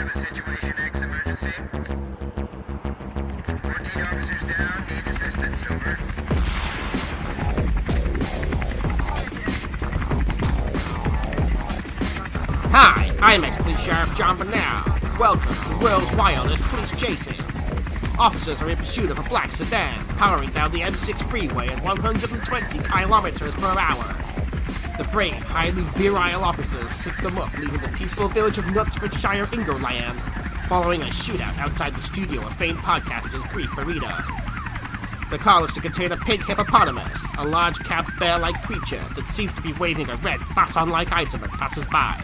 have a situation X emergency. 14 officers down, need assistance, over. Hi, I'm ex-police sheriff John Bernal. Welcome to World's Wildest Police Chases. Officers are in pursuit of a black sedan powering down the M6 freeway at 120 kilometers per hour. The brave, highly virile officers picked them up, leaving the peaceful village of Knutsfordshire, England, following a shootout outside the studio of famed podcasters Grief Burrito. The car looks to contain a pink hippopotamus, a large capped bear-like creature that seems to be waving a red baton-like item at passers-by,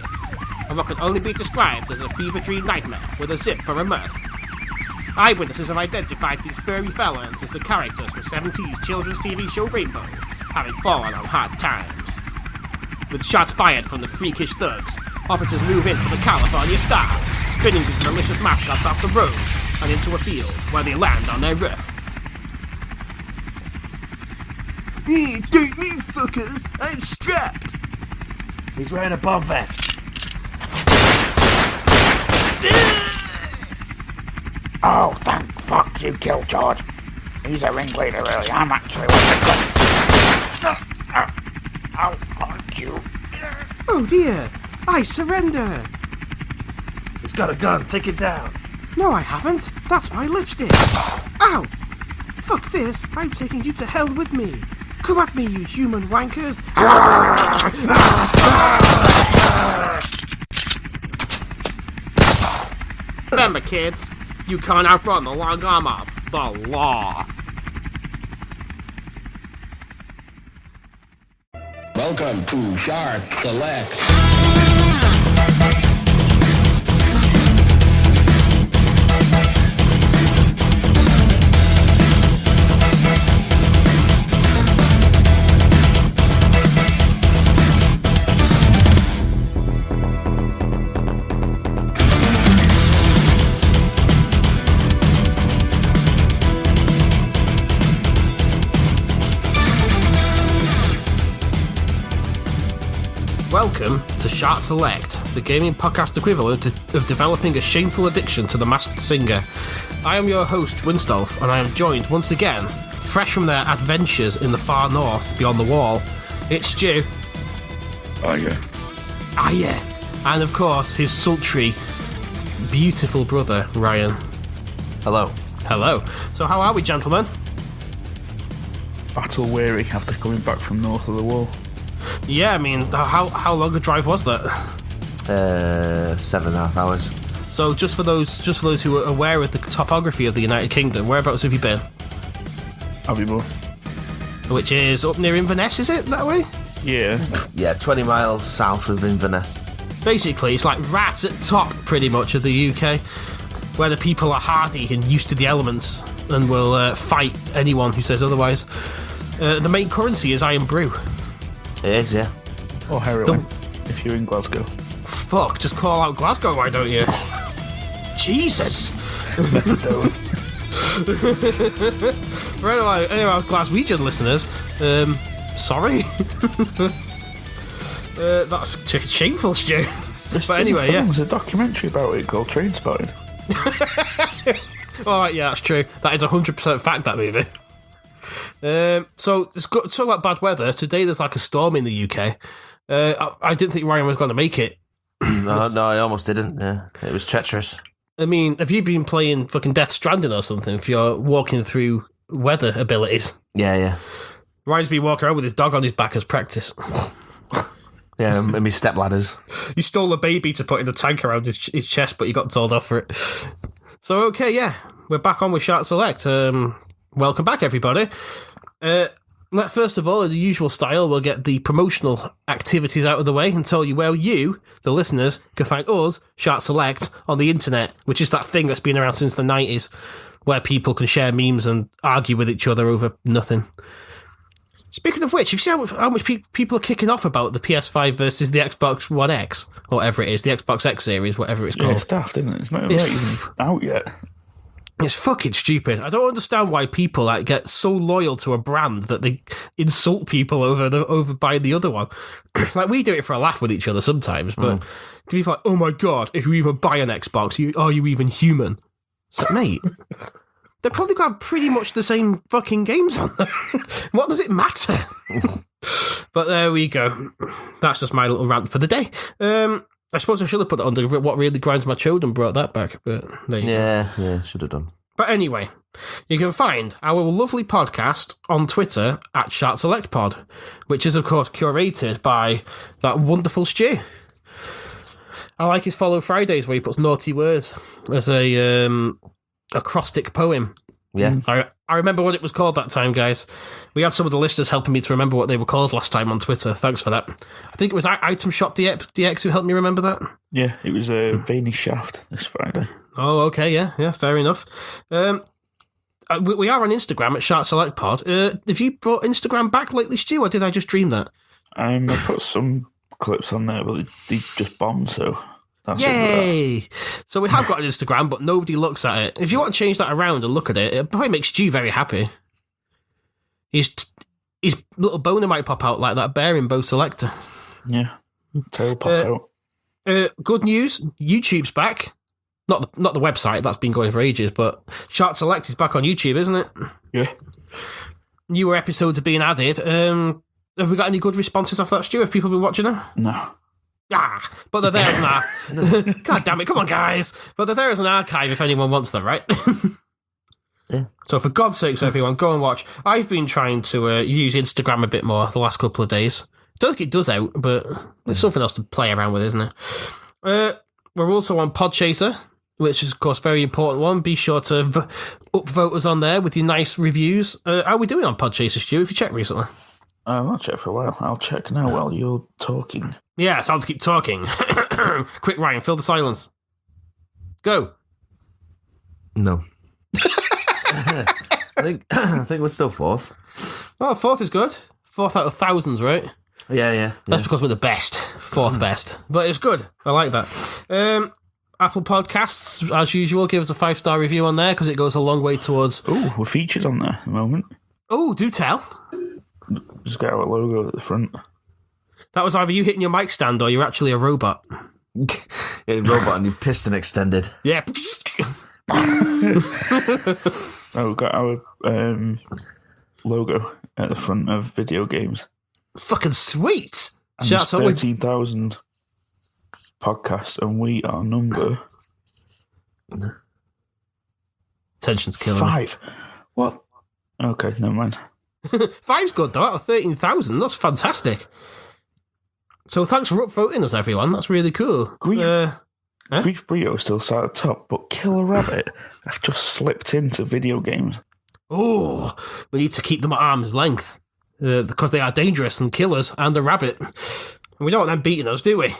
and what can only be described as a fever dream nightmare with a zip for a mirth. Eyewitnesses have identified these furry felons as the characters from 70s children's TV show Rainbow, having fallen on hard times. With shots fired from the freakish thugs, officers move into the California Star, spinning these malicious mascots off the road and into a field where they land on their roof. Hey, don't move, fuckers! I'm strapped! He's wearing a bomb vest. Oh, thank fuck you killed George. He's a ringleader, really. I'm actually one of the I'll hunt you. Oh dear! I surrender! He's got a gun. Take it down. No, I haven't. That's my lipstick. Ow! Fuck this. I'm taking you to hell with me. Come at me, you human wankers. Remember, kids, you can't outrun the long arm of the law. Welcome to Shart Select. Welcome to Shart Select, the gaming podcast equivalent of developing a shameful addiction to The Masked Singer. I am your host, Winstolf, and I am joined once again, fresh from their adventures in the far north beyond the wall. It's Stu. Oh, yeah. Ah, yeah. And of course, his sultry, beautiful brother, Ryan. Hello. Hello. So how are we, gentlemen? Battle weary after coming back from north of the wall. Yeah, I mean, how long a drive was that? 7.5 hours. So just for those who are aware of the topography of the United Kingdom, whereabouts have you been? Abbeymoor. Which is up near Inverness, is it, that way? Yeah. Yeah, 20 miles south of Inverness. Basically, it's like right at top, pretty much, of the UK, where the people are hardy and used to the elements and will fight anyone who says otherwise. The main currency is iron brew. It is, yeah. Or heroin, if you're in Glasgow. Fuck, just call out Glasgow, why don't you? Jesus! For any of our Glaswegian listeners, sorry. That's shameful, Stu. But anyway, yeah. There's a documentary about it called Trainspotting. Alright, yeah, that's true. That is 100% fact, that movie. So, let's talk about bad weather. Today there's like a storm in the UK. I didn't think Ryan was going to make it. No, I almost didn't. Yeah, it was treacherous. I mean, have you been playing fucking Death Stranding or something if you're walking through weather abilities? Yeah. Ryan's been walking around with his dog on his back as practice. Yeah, and my stepladders. You stole a baby to put in the tank around his chest, but you got told off for it. So, okay, yeah. We're back on with Shart Select. Welcome back, everybody. First of all, in the usual style, we'll get the promotional activities out of the way and tell you where you, the listeners, can find us, Shart Select, on the internet, which is that thing that's been around since the 90s, where people can share memes and argue with each other over nothing. Speaking of which, you see how much people are kicking off about the PS5 versus the Xbox One X, or whatever it is, the Xbox X series, whatever it's called. Yeah, it's daft, isn't it? It's not even out yet. It's fucking stupid. I don't understand why people get so loyal to a brand that they insult people over buying the other one. Like, we do it for a laugh with each other sometimes, but people are like, oh my god, if you even buy an Xbox, are you even human? It's like, mate, they've probably got pretty much the same fucking games on them. What does it matter? But there we go. That's just my little rant for the day. I suppose I should have put that under what really grinds my chode and brought that back, but there you go. Yeah, should have done. But anyway, you can find our lovely podcast on Twitter at Shart Select Pod, which is, of course, curated by that wonderful Stu. I like his Follow Fridays where he puts naughty words as a acrostic poem. Yeah. I remember what it was called that time, guys. We had some of the listeners helping me to remember what they were called last time on Twitter. Thanks for that. I think it was Item Shop DX who helped me remember that. Yeah, it was Veiny Shaft this Friday. Oh, okay, yeah, fair enough. We are on Instagram at Shart Select Pod. Have you brought Instagram back lately, Stu, or did I just dream that? I put some clips on there, but they just bombed, so... Yay! So we have got an Instagram, but nobody looks at it. If you want to change that around and look at it, it probably makes Stu very happy. His little boner might pop out like that bear in Bo Selector. Yeah, tail pop out. Good news, YouTube's back. Not the website, that's been going for ages, but Shart Select is back on YouTube, isn't it? Yeah. Newer episodes are being added. Have we got any good responses off that, Stu? Have people been watching it? No. But they're there as an archive. God damn it, come on, guys. But they're there as an archive if anyone wants them, right? Yeah. So for God's sakes, everyone, go and watch. I've been trying to use Instagram a bit more the last couple of days. Don't think it does out, but there's something else to play around with, isn't it? We're also on Podchaser, which is, of course, a very important one. Be sure to upvote us on there with your nice reviews. How are we doing on Podchaser, Stu? Have you checked recently? I've not checked for a while. I'll check now while you're talking. Yeah, so I'll just keep talking. Quick, Ryan, fill the silence. Go. No. I think we're still fourth. Oh, fourth is good. Fourth out of thousands, right? Yeah. That's because we're the best. Fourth best. But it's good. I like that. Apple Podcasts, as usual, give us a 5-star review on there because it goes a long way towards... Oh, we're featured on there at the moment. Oh, do tell. Just got our logo at the front. That was either you hitting your mic stand or you're actually a robot. Yeah, robot and your piston extended. Yeah. Oh, we've got our logo at the front of video games. Fucking sweet. And there's 13,000 podcasts, and we are number... Tension's killing 5. What? Okay, never mind. 5's good, though, out of 13,000. That's fantastic. So thanks for upvoting us, everyone. That's really cool. Grief Brio still sat at the top, but Killer Rabbit have just slipped into video games. Oh, we need to keep them at arm's length because they are dangerous and killers and a rabbit. And we don't want them beating us, do we?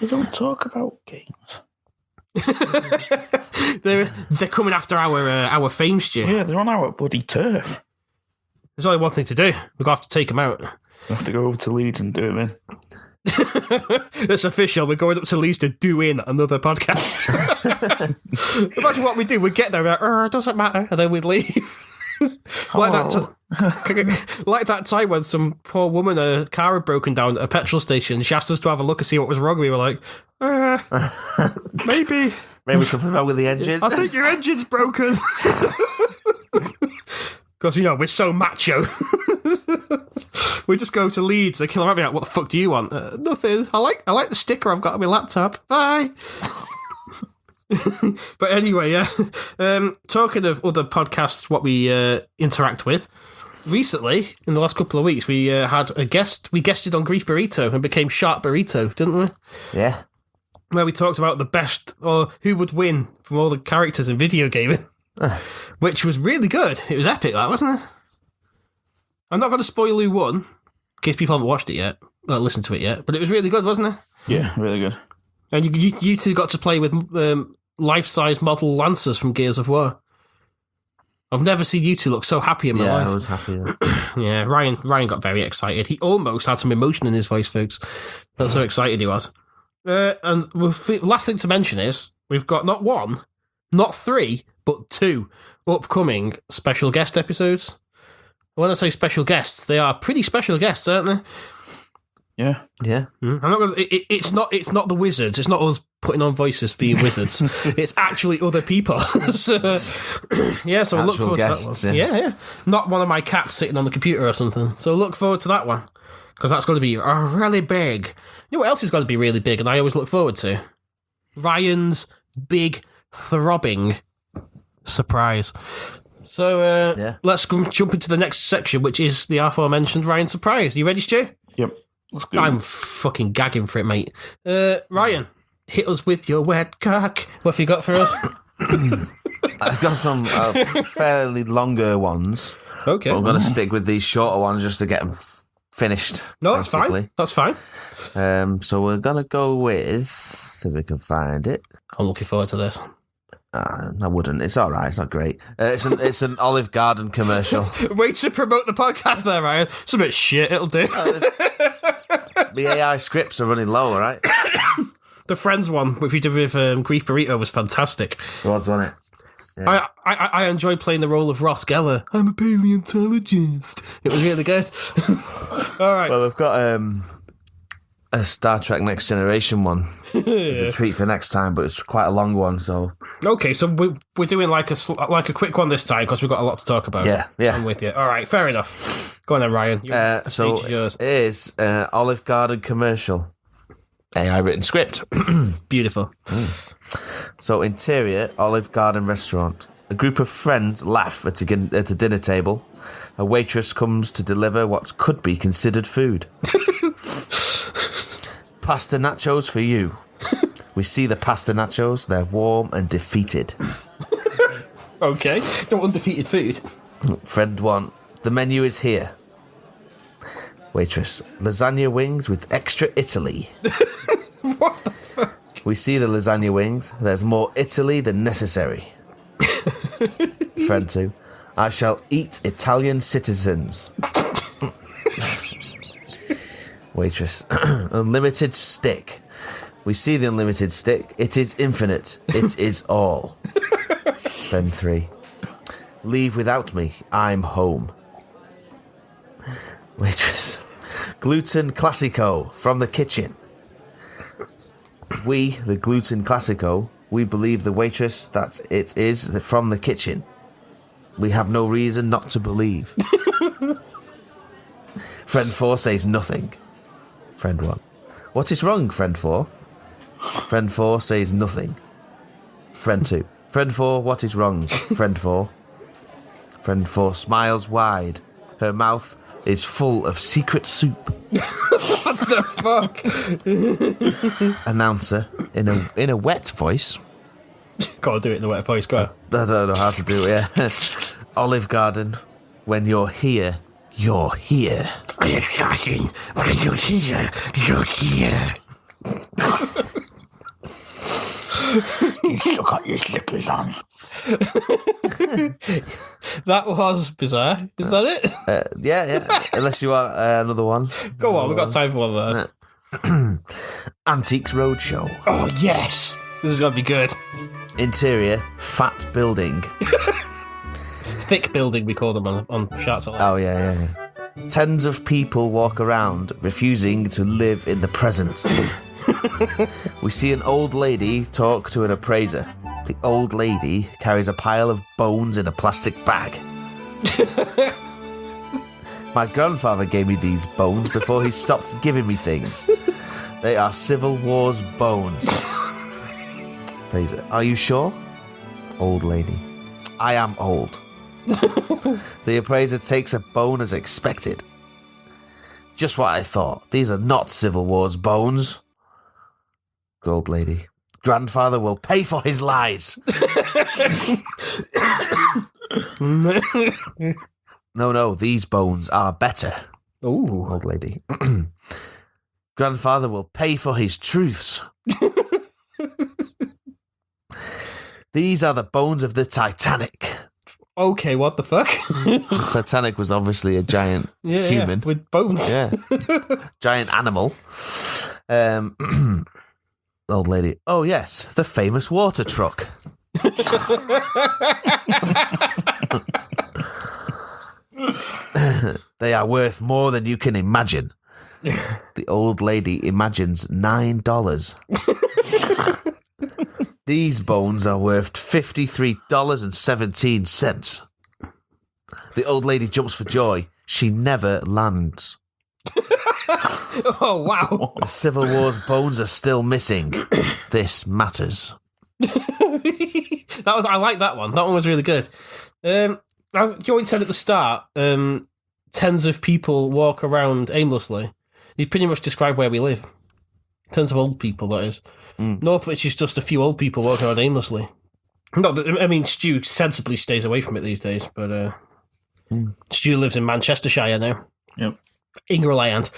They don't talk about games. They're coming after our fame, Stu. Yeah, they're on our bloody turf. There's only one thing to do. We're going to have to take them out. We have to go over to Leeds and do them in. It's official. We're going up to Leeds to do in another podcast. Imagine what we do. We'd get there, like, it doesn't matter, and then we'd leave. like that time when some poor woman, a car had broken down at a petrol station. She asked us to have a look and see what was wrong. We were like, maybe something wrong with the engine. I think your engine's broken. Because, we're so macho. We just go to Leeds, they kill a rabbit. What the fuck do you want? Nothing. I like the sticker I've got on my laptop. Bye. But anyway, yeah. Talking of other podcasts, what we interact with, recently, in the last couple of weeks, we had a guest. We guested on Grief Burrito and became Shart Burrito, didn't we? Yeah. Where we talked about the best, or who would win from all the characters in video gaming. Which was really good. It was epic, that, wasn't it? I'm not going to spoil who won, in case people haven't watched it yet, or listened to it yet, but it was really good, wasn't it? Yeah, really good. And you two got to play with life-size model Lancers from Gears of War. I've never seen you two look so happy in my life. Yeah, I was happy. Yeah, Ryan got very excited. He almost had some emotion in his voice, folks. That's how excited he was. And last thing to mention is, we've got not 1, not 3, but 2 upcoming special guest episodes. When I say special guests, they are pretty special guests, aren't they? Yeah. Yeah. I'm not gonna. It's not the wizards. It's not us putting on voices being wizards. It's actually other people. So I look forward guests, to that one. Yeah. Not one of my cats sitting on the computer or something. So look forward to that one because that's going to be really big. You know what else is going to be really big, and I always look forward to Ryan's big throbbing surprise. So let's jump into the next section, which is the aforementioned Ryan surprise. You ready, Stu? Yep. Let's go. I'm fucking gagging for it, mate. Ryan, hit us with your wet cock. What have you got for us? I've got some fairly longer ones. Okay. But I'm going to stick with these shorter ones just to get them finished. No, that's basically. fine. That's fine. So we're going to go with, if we can find it. I'm looking forward to this. I wouldn't. It's all right. It's not great. It's an Olive Garden commercial. Way to promote the podcast there, Ryan. It's a bit shit. It'll do. The AI scripts are running low, all right? The Friends one, which we did with Grief Burrito, was fantastic. It was, wasn't it? Yeah. I enjoyed playing the role of Ross Geller. I'm a paleontologist. It was really good. All right. Well, I've got a Star Trek Next Generation one. It's a treat for next time, but it's quite a long one, so... Okay, so we're doing like a quick one this time because we've got a lot to talk about. Yeah. I'm with you. All right, fair enough. Go on then, Ryan. The So stage is yours. it is Olive Garden commercial. AI written script. Beautiful. So interior, Olive Garden restaurant. A group of friends laugh at a dinner table. A waitress comes to deliver what could be considered food. Pasta nachos for you. We see the pasta nachos. They're warm and defeated. Okay, don't undefeated food. Friend 1. The menu is here. Waitress. Lasagna wings with extra Italy. What the fuck? We see the lasagna wings. There's more Italy than necessary. Friend 2. I shall eat Italian citizens. Waitress. Unlimited stick. We see the unlimited stick. It is infinite. It is all. Friend 3. Leave without me. I'm home. Waitress. Gluten Classico from the kitchen. We, the Gluten Classico, we believe the waitress that it is from the kitchen. We have no reason not to believe. Friend 4 says nothing. Friend 1. What is wrong, Friend 4? Friend 4 says nothing. Friend 2. Friend 4, what is wrong, Friend 4? Friend 4 smiles wide. Her mouth is full of secret soup. What the fuck? Announcer, in a wet voice. Gotta do it in the wet voice, go on. I don't know how to do it, yeah. Olive Garden, when you're here, you're here. I'm exciting. When you're here, you're here. You still got your slippers on. That was bizarre. Is that it? Yeah. Unless you want another one. Go on, we've got time for one there. Antiques Roadshow. Oh, yes. This is going to be good. Interior, fat building. Thick building, we call them on Shart's. Oh, yeah. Tens of people walk around, refusing to live in the present. We see an old lady talk to an appraiser. The old lady carries a pile of bones in a plastic bag. My grandfather gave me these bones before he stopped giving me things. They are Civil War's bones. Appraiser. Are you sure? Old lady. I am old. The appraiser takes a bone as expected. Just what I thought. These are not Civil War's bones. Old lady. Grandfather will pay for his lies. No, these bones are better. Ooh. Old lady. Grandfather will pay for his truths. These are the bones of the Titanic. Okay, what the fuck? The Titanic was obviously a giant human. Yeah, with bones. Yeah. Giant animal. Old lady. Oh, yes, the famous water truck. They are worth more than you can imagine. The old lady imagines $9. These bones are worth $53.17. The old lady jumps for joy. She never lands. Oh, wow. The Civil War's bones are still missing. This matters. I like that one. That one was really good. You already said at the start, tens of people walk around aimlessly. You pretty much describe where we live. Tens of old people, that is. Northwich is just a few old people walking around aimlessly. Stu sensibly stays away from it these days, but Stu lives in Manchestershire now. Yep. England.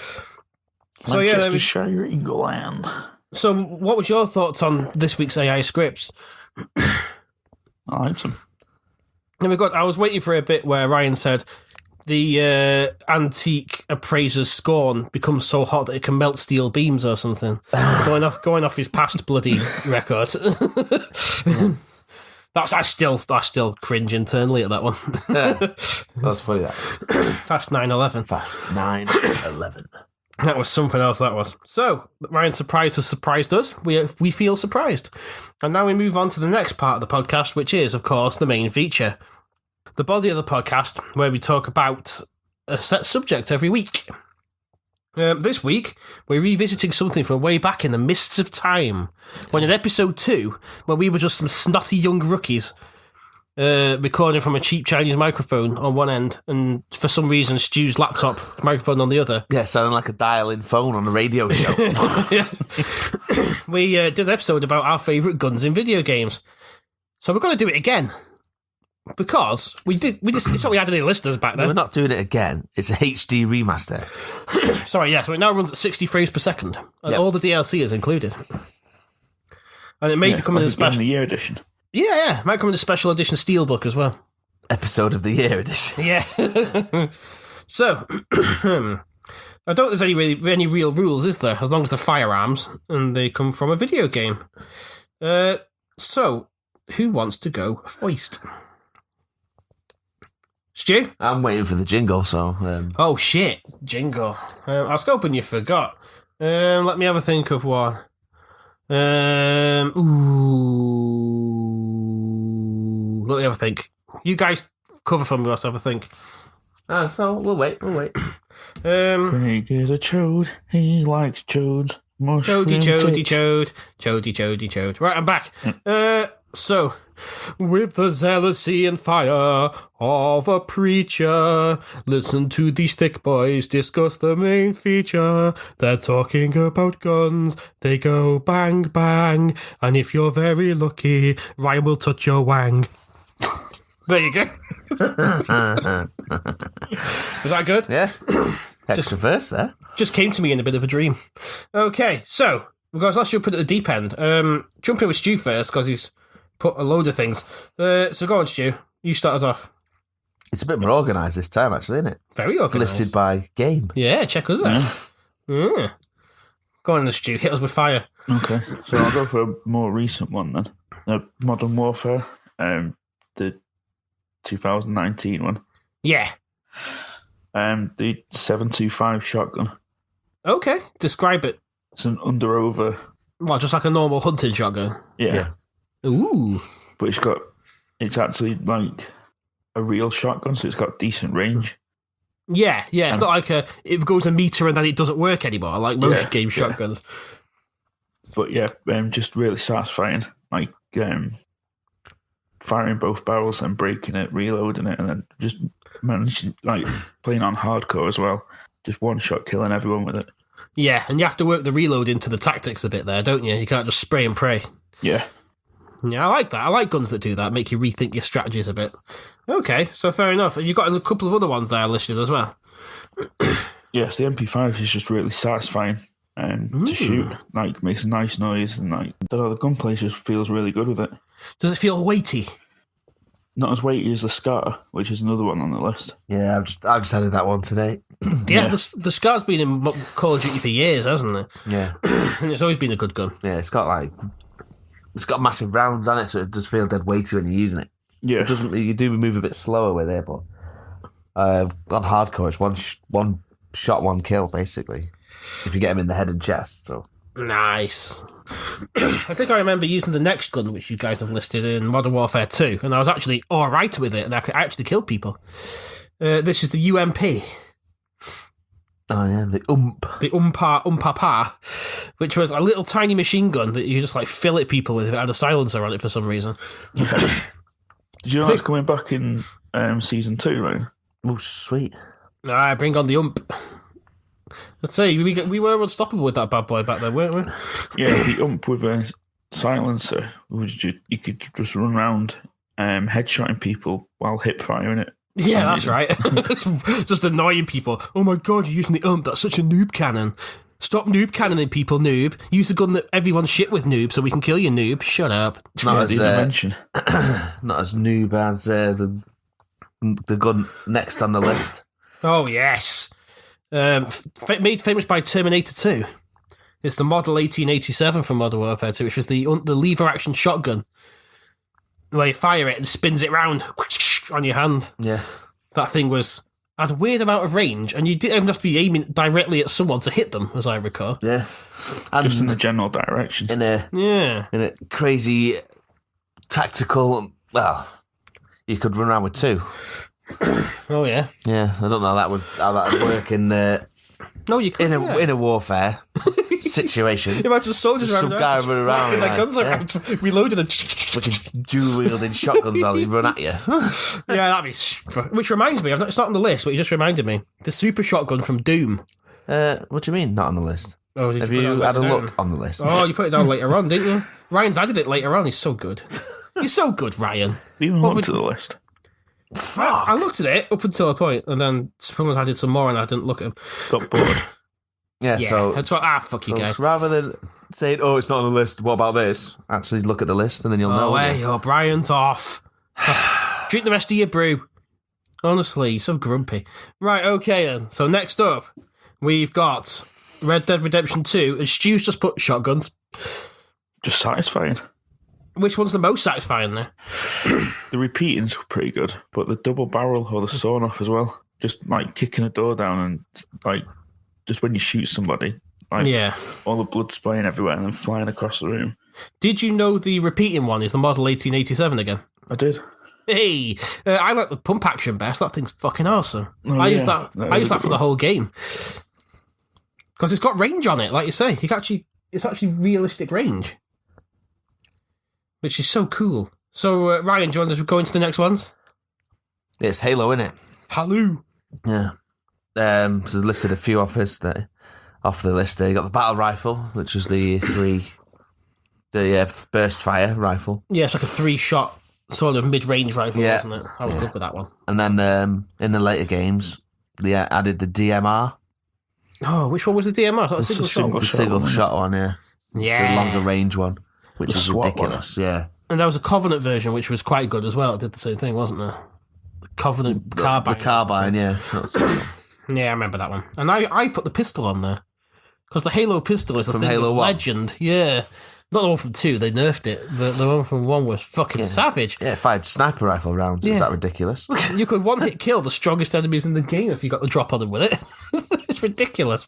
So Manchestershire, England. So what was your thoughts on this week's AI scripts? I liked them. I was waiting for a bit where Ryan said the antique appraiser's scorn becomes so hot that it can melt steel beams or something. going off his past bloody record. I still cringe internally at that one. That's funny, that. Fast 9/11. Fast 9/11. That was something else, that was. So, Ryan's surprise has surprised us. We feel surprised. And now we move on to the next part of the podcast, which is, of course, the main feature. The body of the podcast, where we talk about a set subject every week. This week, we're revisiting something from way back in the mists of time, when in episode 2, when we were just some snotty young rookies recording from a cheap Chinese microphone on one end, and for some reason Stu's laptop microphone on the other. Yeah, sounding like a dial-in phone on a radio show. We did an episode about our favourite guns in video games. So we're going to do it again. Because it's not we had any listeners back then. We're not doing it again. It's a HD remaster. Sorry, yeah, so it now runs at 60 frames per second. And all the DLC is included. And it may become in a special... the year edition. Yeah, it might come in a special edition steelbook as well. Episode of the year edition. Yeah. So, I don't think there's any real rules, is there? As long as they're firearms and they come from a video game. So, who wants to go first? Stu? I'm waiting for the jingle, so... Oh, shit. Jingle. I was hoping you forgot. Let me have a think of one. Let me have a think. You guys cover for me whilst I have a think. So we'll wait. Craig is a chode. He likes chodes. Chody. Right, I'm back. So, with the zealousy and fire of a preacher, listen to these thick boys discuss the main feature. They're talking about guns, they go bang bang, and if you're very lucky, Ryan will touch your wang. There you go. Was that good? Yeah. Extra verse there. Just came to me in a bit of a dream. Okay, so, because last year put it at the deep end, jump in with Stu first, because he's put a load of things. So go on, Stu. You start us off. It's a bit more organised this time, actually, isn't it? Very organised. Listed by game. Yeah, check us out. Yeah. Go on, Stu. Hit us with fire. Okay, so I'll go for a more recent one then. Modern Warfare, the 2019 one. Yeah. The 725 shotgun. Okay, describe it. It's an under-over. Well, just like a normal hunting shotgun. Yeah. Ooh. But it's actually like a real shotgun, so it's got decent range. Yeah. It's not like it goes a meter and then it doesn't work anymore, like most game shotguns. But yeah, just really satisfying. Like firing both barrels and breaking it, reloading it, and then just managing, like playing on hardcore as well. Just one shot killing everyone with it. Yeah, and you have to work the reload into the tactics a bit there, don't you? You can't just spray and pray. Yeah. Yeah, I like that. I like guns that do that, make you rethink your strategies a bit. Okay, so fair enough. And you've got a couple of other ones there listed as well. Yes, the MP5 is just really satisfying to shoot. Like, makes a nice noise, and like, I don't know, the gunplay just feels really good with it. Does it feel weighty? Not as weighty as the Scar, which is another one on the list. Yeah, I've just added that one today. Yeah. The Scar's been in Call of Duty for years, hasn't it? Yeah. And it's always been a good gun. Yeah, it's got like it's got massive rounds on it, so it does feel dead weighty when you're using it. Yeah. It doesn't. You do move a bit slower with it, but on hardcore, it's one shot, one kill, basically. If you get him in the head and chest, so. Nice. I think I remember using the next gun, which you guys have listed in Modern Warfare 2, and I was actually alright with it, and I could actually kill people. This is the UMP. Oh, yeah, the The Umpapa, which was a little tiny machine gun that you just like fillet people with if it had a silencer on it for some reason. Yeah. Did you know that's coming back in season 2, right? Oh, sweet. Bring on the ump. Let's say we were unstoppable with that bad boy back then, weren't we? Yeah, the ump with a silencer, which you could just run around headshotting people while hip firing it. Yeah, that's right. Just annoying people. Oh my god, you're using the ump. That's such a noob cannon. Stop noob cannoning people, noob. Use a gun that everyone's shit with, noob, so we can kill you, noob. Shut up. Not The intervention. as noob as the gun next on the list. Oh, yes. Made famous by Terminator 2. It's the Model 1887 from Modern Warfare 2, which was the lever-action shotgun, where you fire it and spins it round on your hand. Yeah. That thing had a weird amount of range, and you didn't even have to be aiming directly at someone to hit them, as I recall. Yeah. And Just in the general direction. in a crazy tactical. Well, you could run around with two. Oh yeah. Yeah, I don't know how that would work in No, you could. in a warfare situation. Imagine soldiers Just around some there, guy just running around, flapping their like, guns around, reloading and. Fucking dual-wielding shotguns while they run at you. Yeah, that'd be. Which reminds me, it's not on the list, but you just reminded me. The super shotgun from Doom. What do you mean, not on the list? Oh, did Have put it you on had a later look down? on the list? Oh, you put it down later on, didn't you? Ryan's added it later on. He's so good. He's so good, Ryan. You even What looked would- at the list. I looked at it up until a point, and then someone's added some more, and I didn't look at them. Got bored. Yeah, Yeah, so that's what. Fuck you guys. rather than saying, "Oh, it's not on the list," what about this? Actually, look at the list, and then you'll know. Oh, won't hey, you? Brian's off. Drink the rest of your brew. Honestly, you're so grumpy. Right, okay then. So next up, we've got Red Dead Redemption 2, and Stu's just put shotguns. Just satisfying. Which one's the most satisfying there? The repeatings were pretty good, but the double barrel or the sawn off as well. Just like kicking a door down and like just when you shoot somebody, like Yeah. all the blood spraying everywhere and then flying across the room. Did you know the repeating one is the Model 1887 again? I did. Hey, I like the pump action best. That thing's fucking awesome. Oh, I use yeah. that. That I is use a that good for the one. whole game because it's got range on it. Like you say, it's actually realistic range, which is so cool. So Ryan, do you want to go into the next ones? It's Halo, innit? Hello. Yeah. So listed a few offers that off the list. There, you got the battle rifle, which was the burst fire rifle, Yeah, it's like a 3-shot sort of mid-range rifle, Yeah. isn't it? I was good with that one. and then in the later games, they added the DMR, Oh, which one was the DMR? Is that a single shot? the single shot one, yeah, Yeah. the longer range one, which The is SWAT ridiculous. Yeah, And there was a Covenant version, which was quite good as well. It did the same thing, wasn't there? The Covenant carbine. the carbine, yeah. Yeah, I remember that one. And I put the pistol on there. Because the Halo pistol is a From thing Halo of 1? legend. Yeah. Not the one from 2, they nerfed it. The one from 1 was fucking savage. Yeah, it fired sniper rifle rounds. Yeah. Is that ridiculous? You could one-hit kill the strongest enemies in the game if you got the drop on them with it. It's ridiculous.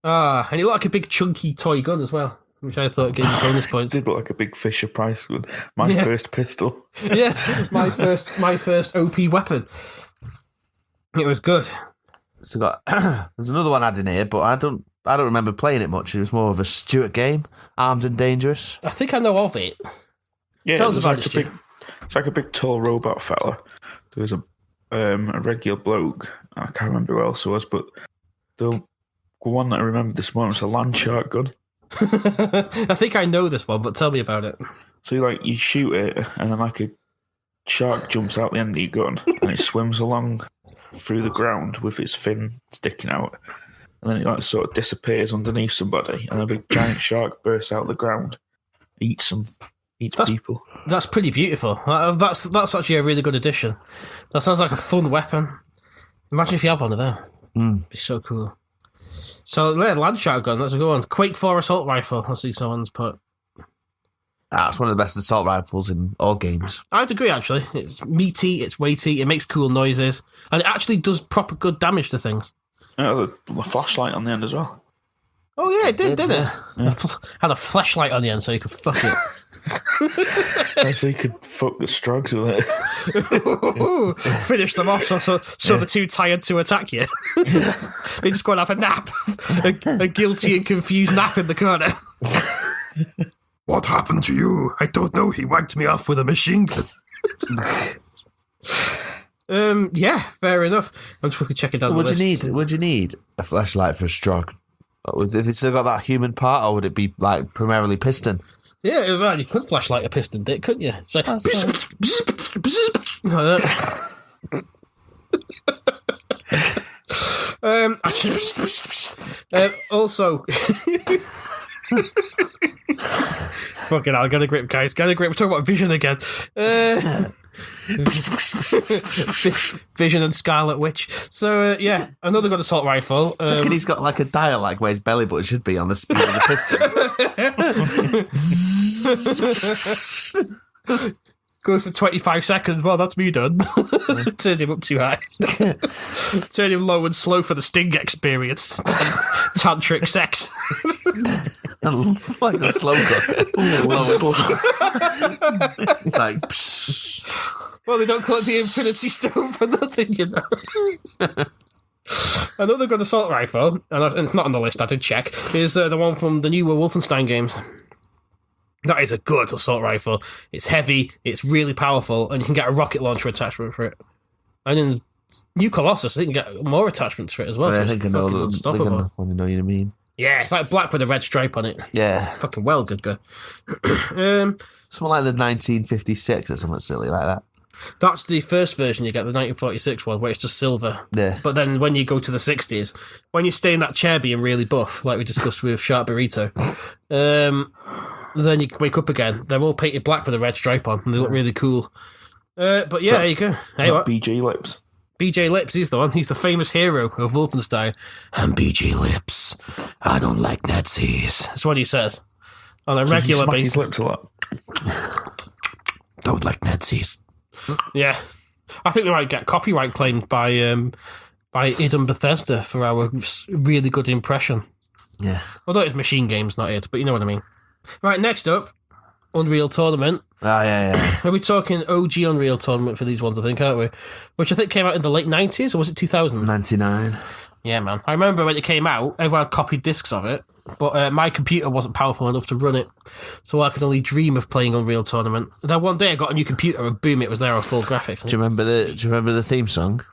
And it looked like a big chunky toy gun as well, which I thought gave you bonus points. It did look like a big Fisher Price gun. My Yeah. first pistol. Yes, my first OP weapon. It was good. So got there's another one added in here, but I don't remember playing it much. It was more of a Stuart game, Armed and Dangerous. I think I know of it. Yeah, Tell us it was about like it, a big. It's like a big tall robot fella. There was a regular bloke. I can't remember who else it was, but the one that I remember this morning was a land shark gun. I think I know this one, but tell me about it. So you shoot it, and then like a shark jumps out the end of your gun, and it swims along through the ground with its fin sticking out, and then it like sort of disappears underneath somebody, and a big giant shark bursts out of the ground, eats people. That's pretty beautiful. That's actually a really good addition. That sounds like a fun weapon. Imagine if you had one of them. It'd be so cool. So, land shotgun, that's a good one. Quake 4 assault rifle, I see someone's put. It's one of the best assault rifles in all games. I'd agree, actually. It's meaty, it's weighty, it makes cool noises, and it actually does proper good damage to things. It has a flashlight on the end as well. Oh, yeah, it did, didn't it? Yeah. Had a flashlight on the end so you could fuck it. So you could fuck the Strogs with it. Finish them off so they're too tired to attack you. They just go and have a nap. A guilty and confused nap in the corner. What happened to you? I don't know. He whacked me off with a machine gun. Yeah, fair enough. I'm just quickly checking down the list. Would you need a flashlight for a Strog? If it's still got that human part, or would it be like primarily piston? Yeah, right, you could flashlight a piston dick, couldn't you? It's like, also, fucking hell, get a grip, guys. Get a grip. We're talking about Vision again. Vision and Scarlet Witch. So, yeah, another good assault rifle. I reckon he's got like a dial like where his belly button should be on the speed of the piston. Goes for 25 seconds. Well, that's me done. Turned him up too high. Turned him low and slow for the Sting experience. Tantric sex. Like the slow cooker. It's like... Well, they don't call it the Infinity Stone for nothing, you know. Another good assault rifle, and it's not on the list, I did check, is the one from the newer Wolfenstein games. That is a good assault rifle. It's heavy, it's really powerful, and you can get a rocket launcher attachment for it. And in New Colossus, you can get more attachments for it as well. Yeah, so I think I know what you mean. Yeah, it's like black with a red stripe on it. Yeah. Fucking well good, good. Something like the 1956 or something silly like that. That's the first version you get, the 1946 one, where it's just silver. Yeah. But then when you go to the 60s, when you stay in that chair being really buff, like we discussed with Shart Burrito, then you wake up again. They're all painted black with a red stripe on, and they look really cool. But yeah, there you go. Hey, what? BJ Lips. BJ Lips, he's the one. He's the famous hero of Wolfenstein. I'm BJ Lips. I don't like Nazis. That's what he says on a regular Smack basis. his lips a lot. Don't like Nazis. Yeah, I think we might get copyright claimed by id Bethesda for our really good impression. Yeah. Although it's Machine Games, not id, but you know what I mean. Right, next up, Unreal Tournament. Oh, yeah. Are we talking OG Unreal Tournament for these ones, I think, aren't we? Which I think came out in the late 90s, or was it 2000? 99. Yeah, man. I remember when it came out, everyone copied discs of it, but my computer wasn't powerful enough to run it, so I could only dream of playing Unreal Tournament. Then one day I got a new computer and boom, it was there on full graphics. Do you remember the theme song?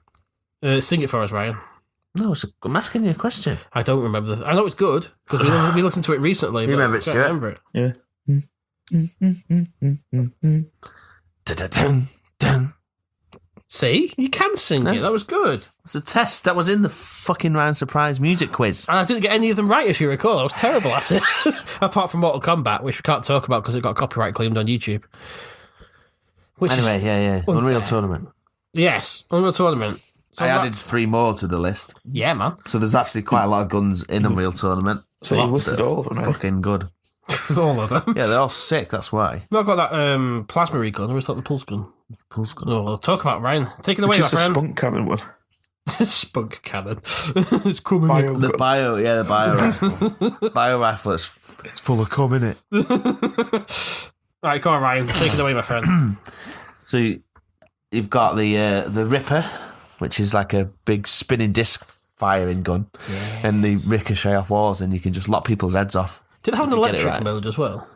Sing it for us, Ryan. No, I'm asking you a question. I don't remember. I know it's good, because we listened to it recently. You remember it, I can't Stuart? remember it. Yeah. Dun-dun-dun-dun. See? You can sing it. That was good. It's a test that was in the fucking Ryan Surprise music quiz. And I didn't get any of them right, if you recall. I was terrible at it. Apart from Mortal Kombat, which we can't talk about because it got copyright claimed on YouTube. Anyway, yeah. Unreal Tournament. Yes, Unreal Tournament. So I added 3 more to the list. Yeah, man. So there's actually quite a lot of guns in Unreal Tournament. So you listed all of them, eh? Fucking good. All of them. Yeah, they're all sick, that's why. No, I've got that plasma ray gun, or is that the pulse gun? Pulse gun. Oh, we'll talk about Ryan. Take it away, my Just a friend. spunk cannon one. Spunk cannon. It's coming. The bio rifle. Bio rifle, it's full of cum, innit? Right, come on, Ryan. Take it away, my friend. So you've got the Ripper, which is like a big spinning disc firing gun, and they ricochet off walls, and you can just lock people's heads off. Did it have an If you get it electric right. mode as well?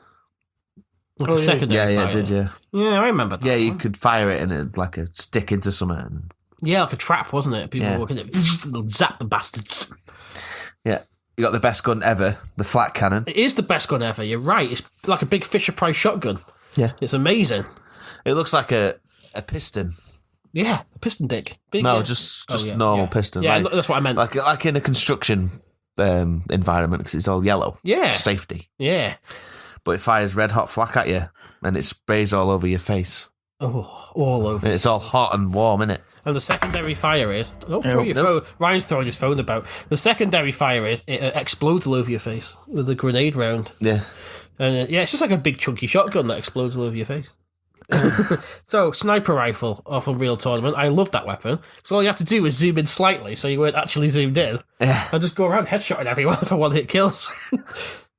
Like a secondary Yeah, fire? did you? Yeah, I remember that. Yeah, you one. could fire it and it'd like a stick into something. Yeah, like a trap, wasn't it? People Yeah. walking it, zap the bastards. Yeah, you got the best gun ever, the flat cannon. It is the best gun ever. You're right. It's like a big Fisher Price shotgun. Yeah, It's amazing. it looks like a piston. Yeah, a piston dick. Big, No, yeah. just Oh, yeah, normal yeah. piston. Yeah, like, that's what I meant. like in a construction environment because it's all yellow. Yeah. Safety. Yeah. But it fires red hot flak at you and it sprays all over your face. Oh, all over. And it's all hot and warm, innit? And the secondary fire is... Don't throw your phone. Ryan's throwing his phone about. The secondary fire is it explodes all over your face with a grenade round. Yeah. And yeah, it's just like a big chunky shotgun that explodes all over your face. So, sniper rifle off Unreal Tournament. I love that weapon. So all you have to do is zoom in slightly so you weren't actually zoomed in. Yeah. And just go around headshotting everyone for one hit kills.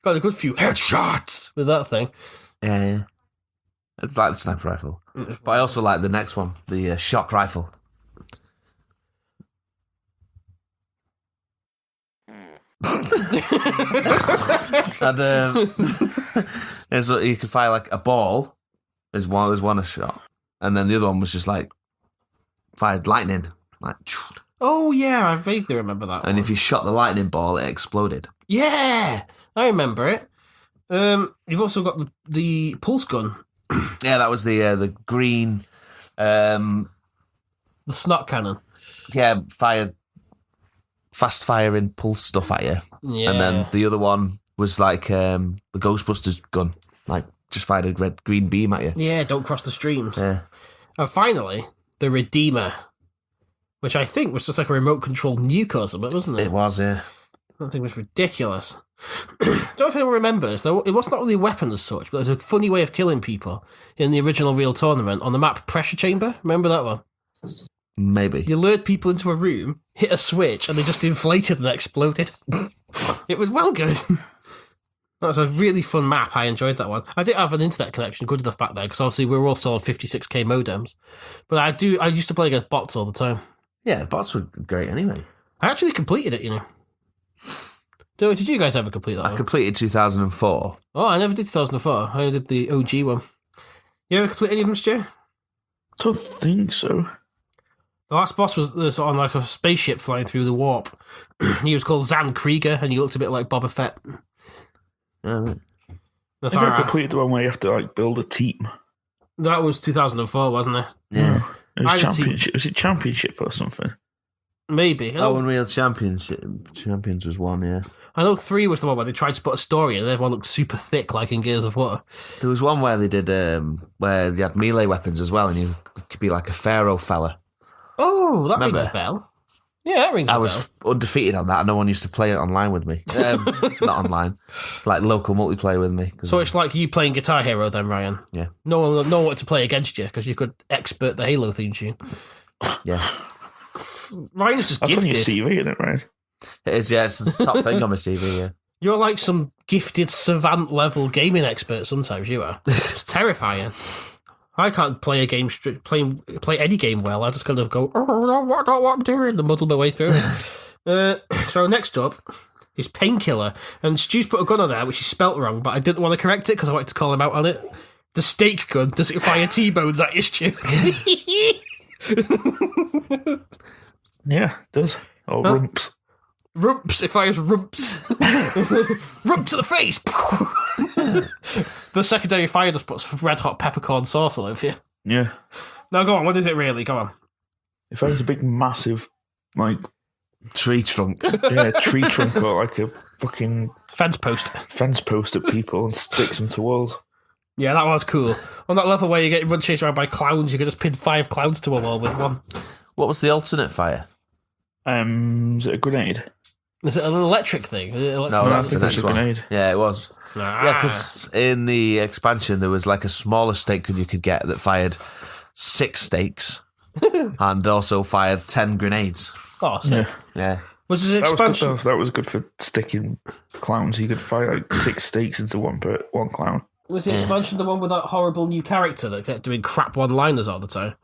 Got a good few headshots with that thing. Yeah. It's like the sniper rifle. But I also like the next one, the shock rifle. And and so you could fire like a ball. There's one a shot, and then the other one was just like fired lightning, like. Oh yeah, I vaguely remember that. And one. if you shot the lightning ball, it exploded. Yeah, I remember it. You've also got the pulse gun, Yeah, that was the green. the snot cannon. Yeah, fast firing pulse stuff at you. Yeah, And then the other one was like the Ghostbusters gun, like just fired a green beam at you. yeah, don't cross the streams. Yeah. And finally, the Redeemer, which I think was just like a remote controlled nuke or something, wasn't it? It was, yeah. That thing was ridiculous. Don't know if anyone remembers, though, it was not really a weapon as such, but it was a funny way of killing people in the original Real Tournament on the map Pressure Chamber. Remember that one? Maybe. You lured people into a room, hit a switch, and they just inflated and exploded. It was well good. That was a really fun map. I enjoyed that one. I didn't have an internet connection good enough back then, because obviously we were all still on 56k modems. But I used to play against bots all the time. Yeah, the bots were great anyway. I actually completed it, you know. Did you guys ever complete that I one? completed 2004. Oh, I never did 2004. I did the OG one. You ever complete any of them, Stu? Don't think so. The last boss was on like a spaceship flying through the warp. He was called Zan Krieger, and he looked a bit like Boba Fett. Yeah, right. That's I never alright. completed the one where you have to like build a team. That was 2004, wasn't it? Yeah. It I was did see- championship. Was it championship or something? Maybe. Oh, Unreal Champions was one, yeah. I know 3 was the one where they tried to put a story in and everyone looked super thick like in Gears of War. There was one where they did, where they had melee weapons as well, and you could be like a pharaoh fella. Oh, that rings Remember? a bell. Yeah, that rings a I bell. was undefeated on that, and no one used to play it online with me. Not online, like local multiplayer with me. So it's like you playing Guitar Hero then, Ryan? Yeah. No one wanted to play against you because you could expert the Halo theme tune. Yeah, Ryan's just That's on your gifted. CV, isn't it, right? it is. Yeah, it's the top thing on my CV. Yeah, You're like some gifted savant level gaming expert sometimes, you are. It's terrifying. I can't play a game, play any game well. I just kind of go, oh, I don't know what I'm doing, and muddle my way through it. So next up is Painkiller. And Stu's put a gun on there, which is spelt wrong, but I didn't want to correct it because I wanted to call him out on it. The steak gun, does it fire T-bones at you, Stu? Yeah, it does. Or rumps. Rumps, it fires rumps. Rump to the face. The secondary fire just puts red hot peppercorn sauce all over you. Yeah. Now go on, what is it really? Go on. If I was a big, massive, like, tree trunk. tree trunk or like a fucking Fence post. fence post at people and sticks them to walls. Yeah, that was cool. On that level where you get run chased around by clowns, you could just pin 5 clowns to a wall with one. What was the alternate fire? Is it a grenade? Is it an electric thing? Is it electric? No, that's the I think next it was a one. grenade. Yeah, it was. Ah. Yeah, because in the expansion there was like a smaller stake gun you could get that fired 6 stakes and also fired 10 grenades. Oh, sick. Yeah. Yeah. Was this That was, expansion? good, that was good for sticking clowns. You could fire like 6 stakes into one clown. Was the expansion the one with that horrible new character that kept doing crap one-liners all the time?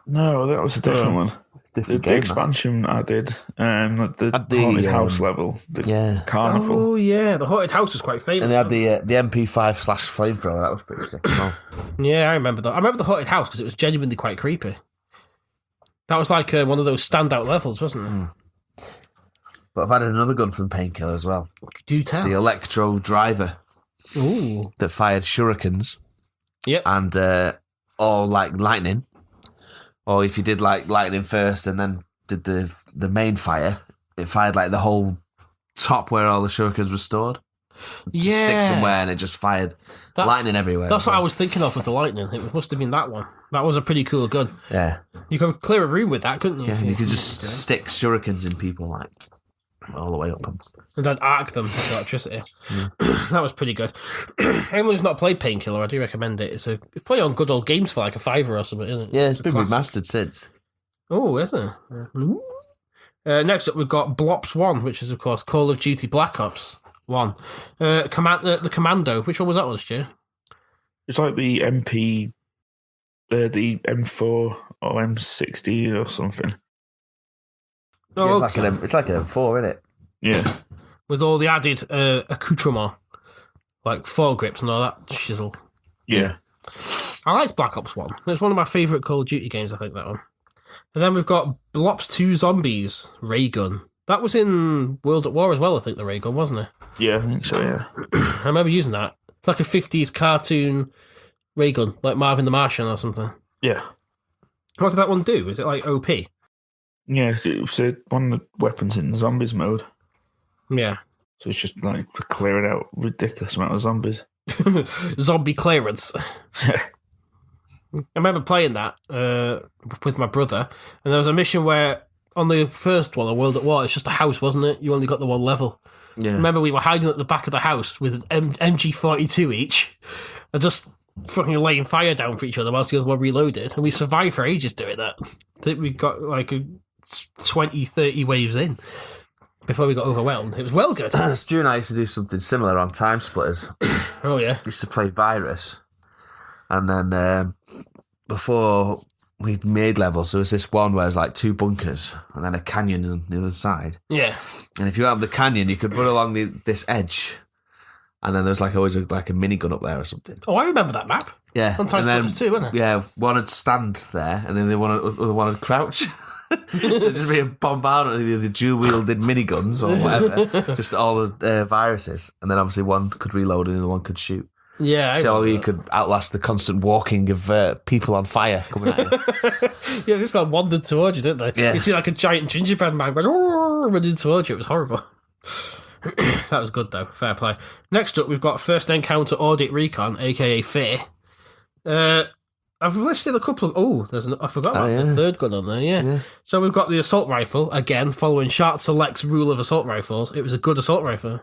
No, that was a different one. Different The game, expansion added, the Had the, haunted house level, the yeah. carnival. Oh, yeah. The Haunted House was quite famous. And they had the MP5/flamethrower. That was pretty sick as well. Yeah, I remember that. I remember the Haunted House because it was genuinely quite creepy. That was like one of those standout levels, wasn't it? But I've added another gun from Painkiller as well. Do tell. The Electro Driver Ooh. that fired shurikens Yep. and or like lightning. Or if you did like lightning first and then did the main fire, it fired like the whole top where all the shurikens were stored. Just stick somewhere and it just fired lightning everywhere. That's what I was thinking of with the lightning. It must have been that one. That was a pretty cool gun. Yeah. You could clear a room with that, couldn't you? Yeah, and you could just stick shurikens in people like all the way up. And then arc them with electricity. That was pretty good. Anyone who's not played Painkiller, I do recommend it. It's probably on good old games for like $5 or something, isn't it? Yeah, it's been classic. remastered since. Oh, is it? Next up, we've got Blops 1, which is, of course, Call of Duty Black Ops 1. The Commando. Which one was that one, Stu? It's like the MP, the M4 or M60 or something. Oh, Yeah, okay. it's like an M4, isn't it? Yeah. With all the added accoutrement, like foregrips and all that shizzle. Yeah. I liked Black Ops 1. It's one of my favourite Call of Duty games, I think, that one. And then we've got Blops 2 Zombies, Ray Gun. That was in World at War as well, I think, the ray gun, wasn't it? Yeah, I think so, yeah. I remember using that. It's like a 50s cartoon ray gun, like Marvin the Martian or something. Yeah. What did that one do? Is it like OP? Yeah, it was one of the weapons in zombies mode. Yeah. So it's just like for clearing out ridiculous amount of zombies. Zombie clearance. I remember playing that with my brother, and there was a mission where on the first one, a World at War, it's just a house, wasn't it? You only got the one level. Yeah. Remember, we were hiding at the back of the house with an MG42 each, and just fucking laying fire down for each other whilst the other one reloaded, and we survived for ages doing that. I think we got like 20, 30 waves in before we got overwhelmed. It was well good. Stu and I used to do something similar on Time Splitters. Oh, yeah. We used to play Virus. And then before we'd made levels, there was this one where it was like 2 bunkers and then a canyon on the other side. Yeah. And if you went up the canyon, you could run along this edge. And then there was always a minigun up there or something. Oh, I remember that map. Yeah. On Time and then, Splitters too, wasn't it? Yeah, one would stand there and then the other one would crouch. So just be a bombardment of the dual-wielded miniguns or whatever. Just all the viruses. And then obviously one could reload and the other one could shoot. Yeah. So you could outlast the constant walking of people on fire coming at you. Yeah, they just like wandered towards you, didn't they? Yeah. You see like a giant gingerbread man going, "Oh," running towards you. It was horrible. That was good though. Fair play. Next up, we've got First Encounter Audit Recon, aka Fear. I've listed a couple of... I forgot about the third gun on there, yeah. So we've got the assault rifle, again, following Shart Select's rule of assault rifles. It was a good assault rifle.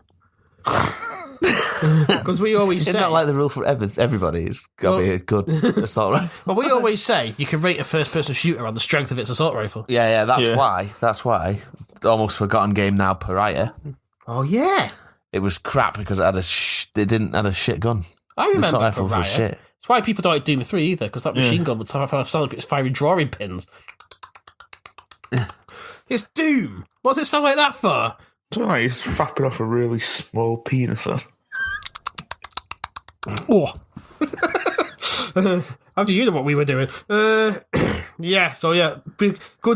Because we always say... It's not like the rule for everybody. It's got to be a good assault rifle. Well, we always say you can rate a first-person shooter on the strength of its assault rifle. Yeah, that's why. The almost forgotten game now, Pariah. Oh, yeah. It was crap because it had it didn't have a shit gun. I remember the assault rifle Pariah. was shit. That's why people don't like Doom 3 either, because that machine gun would sound like it's firing drawing pins. It's Doom. What's it sound like that for? It's like he's fapping off a really small penis. Oh. How do you know what we were doing? Good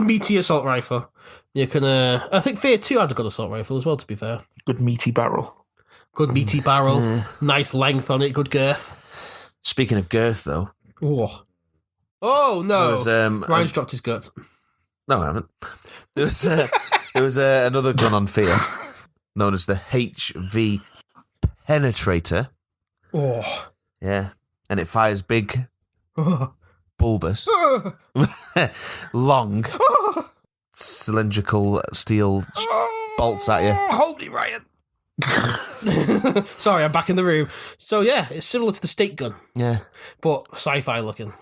meaty assault rifle. You can, I think Fear 2 had a good assault rifle as well, to be fair. Good meaty barrel. Good meaty barrel, nice length on it, good girth. Speaking of girth, though. Oh no! Ryan's a- dropped his guts. No, I haven't. There was another gun on Fear, known as the HV Penetrator. Oh. Yeah. And it fires big, bulbous, long, cylindrical steel bolts at you. Hold me, Ryan. Sorry, I'm back in the room. So yeah, it's similar to the stake gun, Yeah. but sci-fi looking.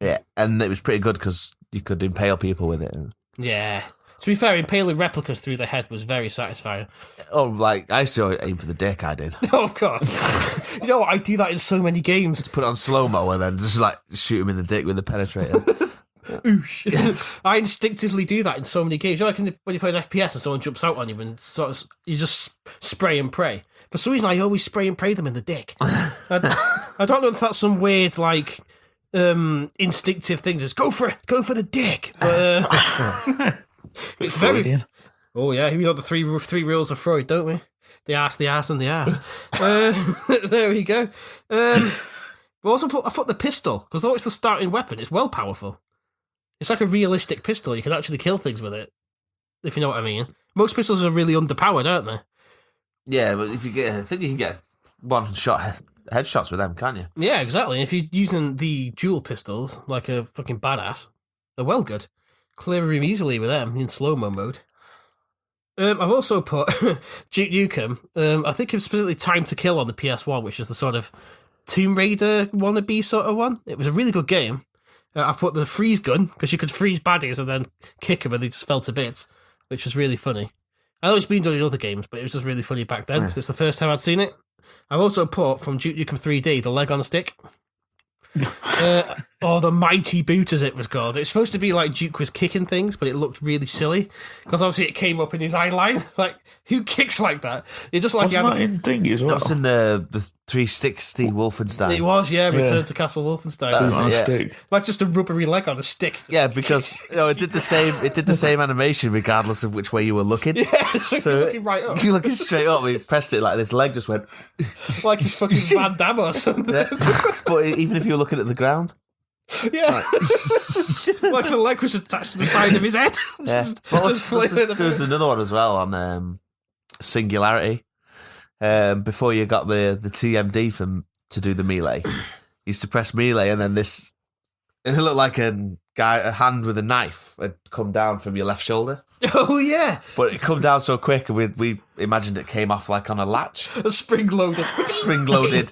Yeah, and it was pretty good because you could impale people with it. Yeah. To be fair, impaling replicas through the head was very satisfying. Oh, like, I used to aim for the dick, I did. Oh, of course. You know what? I do that in so many games. Put it on slow-mo and then just, shoot him in the dick with the penetrator. Oosh. I instinctively do that in so many games. You know, like when you play an FPS and someone jumps out on you and sort of, you just spray and pray. For some reason, I always spray and pray them in the dick. I don't know if that's some weird, instinctive thing. Just go for it. Go for the dick. But, it's very... Oh, yeah. We know the three rules of Freud, don't we? The ass, and the ass. There we go. But also I put the pistol, because though it's the starting weapon, it's well powerful. It's like a realistic pistol. You can actually kill things with it, if you know what I mean. Most pistols are really underpowered, aren't they? Yeah, but if I think you can get one-shot headshots with them, can't you? Yeah, exactly. If you're using the dual pistols, like a fucking badass, they're well good. Clear a room easily with them in slow-mo mode. I've also put Duke Nukem. I think it was specifically Time to Kill on the PS1, which is the sort of Tomb Raider wannabe sort of one. It was a really good game. I put the freeze gun, because you could freeze baddies and then kick them and they just fell to bits, which was really funny. I know it's been done in other games, but it was just really funny back then, because it's the first time I'd seen it. I've also put, from Duke Nukem 3D, the leg on a stick. The Mighty Boot, as it was called. It's supposed to be like Duke was kicking things, but it looked really silly because obviously it came up in his eye line. Like, who kicks like that? It's just like Wasn't that in thing as well? That's in the 360 Wolfenstein. It was, Return to Castle Wolfenstein. That's on a it, yeah. stick. Like just a rubbery leg on a stick. Yeah, because it did the same. It did the same animation regardless of which way you were looking. Yeah, so you're looking right up. You're looking straight up. We pressed it like this. Leg just went Like he's fucking Van Damme or something. Yeah. But even if you were looking at the ground, Yeah. Like the leg was attached to the side of his head. yeah. There was another one as well on Singularity. Before you got the TMD to do the melee, you used to press melee, and then it looked like a hand with a knife had come down from your left shoulder. Oh yeah, but it come down so quick, and we imagined it came off like on a latch, a spring-loaded spring-loaded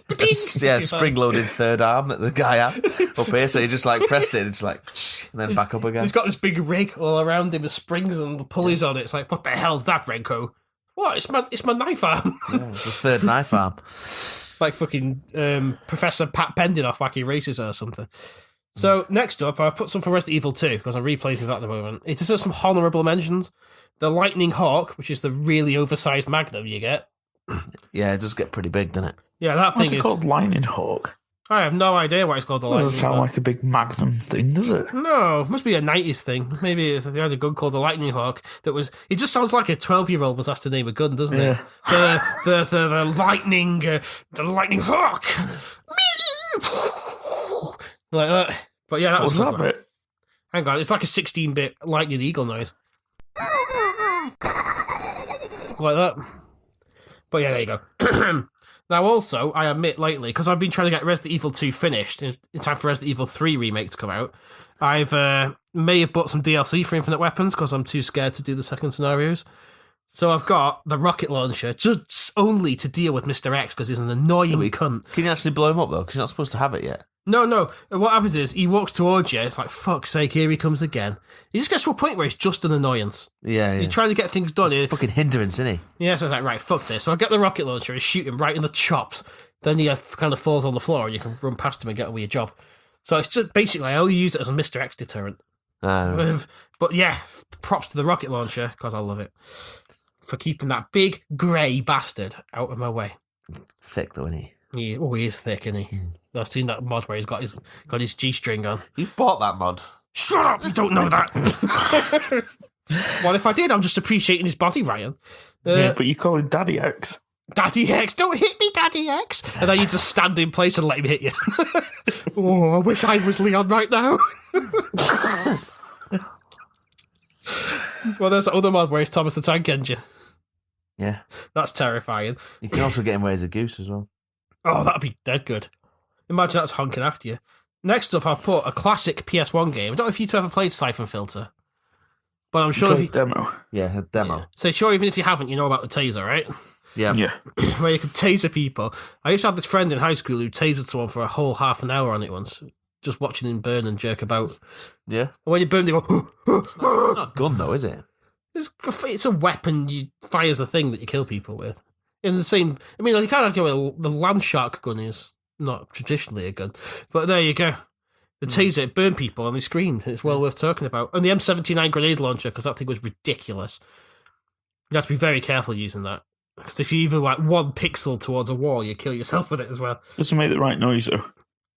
third arm that the guy had up here. So he just like pressed it, and just like, and then back up again. He's got this big rig all around him with springs and pulleys on it. It's like, what the hell's that, Renko? What? It's my knife arm. Yeah, it's the third knife arm. Like fucking Professor Pat Pending off Wacky Races or something. So next up, I've put some for Resident Evil 2 because I'm replaying through that at the moment. It just some honourable mentions. The Lightning Hawk, which is the really oversized Magnum you get. Yeah, it does get pretty big, doesn't it? Yeah, that What's thing it is called? Lightning Hawk. I have no idea why it's called the Lightning Doesn't sound Hawk. like a big Magnum thing, does it? No, it must be a 90s thing. Maybe they had a gun called the Lightning Hawk that was... It just sounds like a 12-year-old was asked to name a gun, doesn't it? The Lightning Hawk! Like that. But yeah, that was that bit? Hang on, it's like a 16-bit Lightning Eagle noise. Like that. But yeah, there you go. Now also, I admit lately, because I've been trying to get Resident Evil 2 finished in time for Resident Evil 3 Remake to come out, I've may have bought some DLC for Infinite Weapons because I'm too scared to do the second scenarios. So I've got the rocket launcher just only to deal with Mr. X because he's an annoying cunt. Can you actually blow him up though? Because you're not supposed to have it yet. No. What happens is he walks towards you. It's like, fuck's sake, here he comes again. He just gets to a point where it's just an annoyance. Yeah. You're trying to get things done. It's fucking hindrance, isn't he? Yeah, so it's like, right, fuck this. So I get the rocket launcher and shoot him right in the chops. Then he kind of falls on the floor and you can run past him and get away your job. So it's just basically, I only use it as a Mr. X deterrent. But yeah, props to the rocket launcher because I love it. For keeping that big grey bastard out of my way. Thick though, isn't he? He is thick, isn't he? I've seen that mod where he's got his G-string on. You bought that mod. Shut up! You don't know that. Well, if I did, I'm just appreciating his body, Ryan. Yeah, but you call him Daddy X. Daddy X, don't hit me, Daddy X! And then you just stand in place and let him hit you. Oh, I wish I was Leon right now. Well, there's that other mod where he's Thomas the Tank Engine. Yeah. That's terrifying. You can also get him where he's a goose as well. Oh, that'd be dead good. Imagine that's honking after you. Next up, I've put a classic PS1 game. I don't know if you two ever played Siphon Filter, but I'm sure if you... Demo. Yeah, a demo. Yeah. So sure, even if you haven't, you know about the taser, right? Yeah. Yeah. Where you can taser people. I used to have this friend in high school who tasered someone for a whole half an hour on it once, just watching him burn and jerk about. Yeah. And when you burn, they go... It's not a gun though, is it? It's a weapon you fires a thing that you kill people with. In the same... I mean, you can't argue the Landshark gun is not traditionally a gun. But there you go. The taser, it burned people and they screamed. It's well worth talking about. And the M79 grenade launcher, because that thing was ridiculous. You have to be very careful using that. Because if you even like 1 pixel towards a wall, you kill yourself with it as well. Doesn't make the right noise though.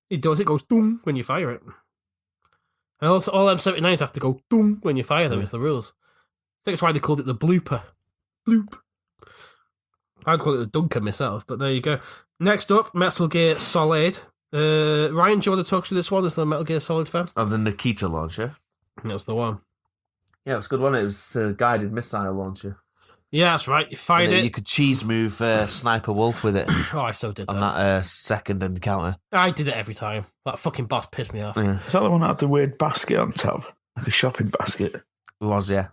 It does. It goes doom when you fire it. And also, all M79s have to go doom when you fire them. It's the rules. I think that's why they called it the blooper. Bloop. I'd call it the Dunker myself, but there you go. Next up, Metal Gear Solid. Ryan, do you want to talk through this one as the Metal Gear Solid fan? Of the Nikita launcher. That's the one. Yeah, it was a good one. It was a guided missile launcher. Yeah, that's right. You fired it. You could cheese move Sniper Wolf with it. Oh, I so did on that second encounter. I did it every time. That fucking boss pissed me off. Yeah. Is that the one that had the weird basket on top? Like a shopping basket? It was, yeah.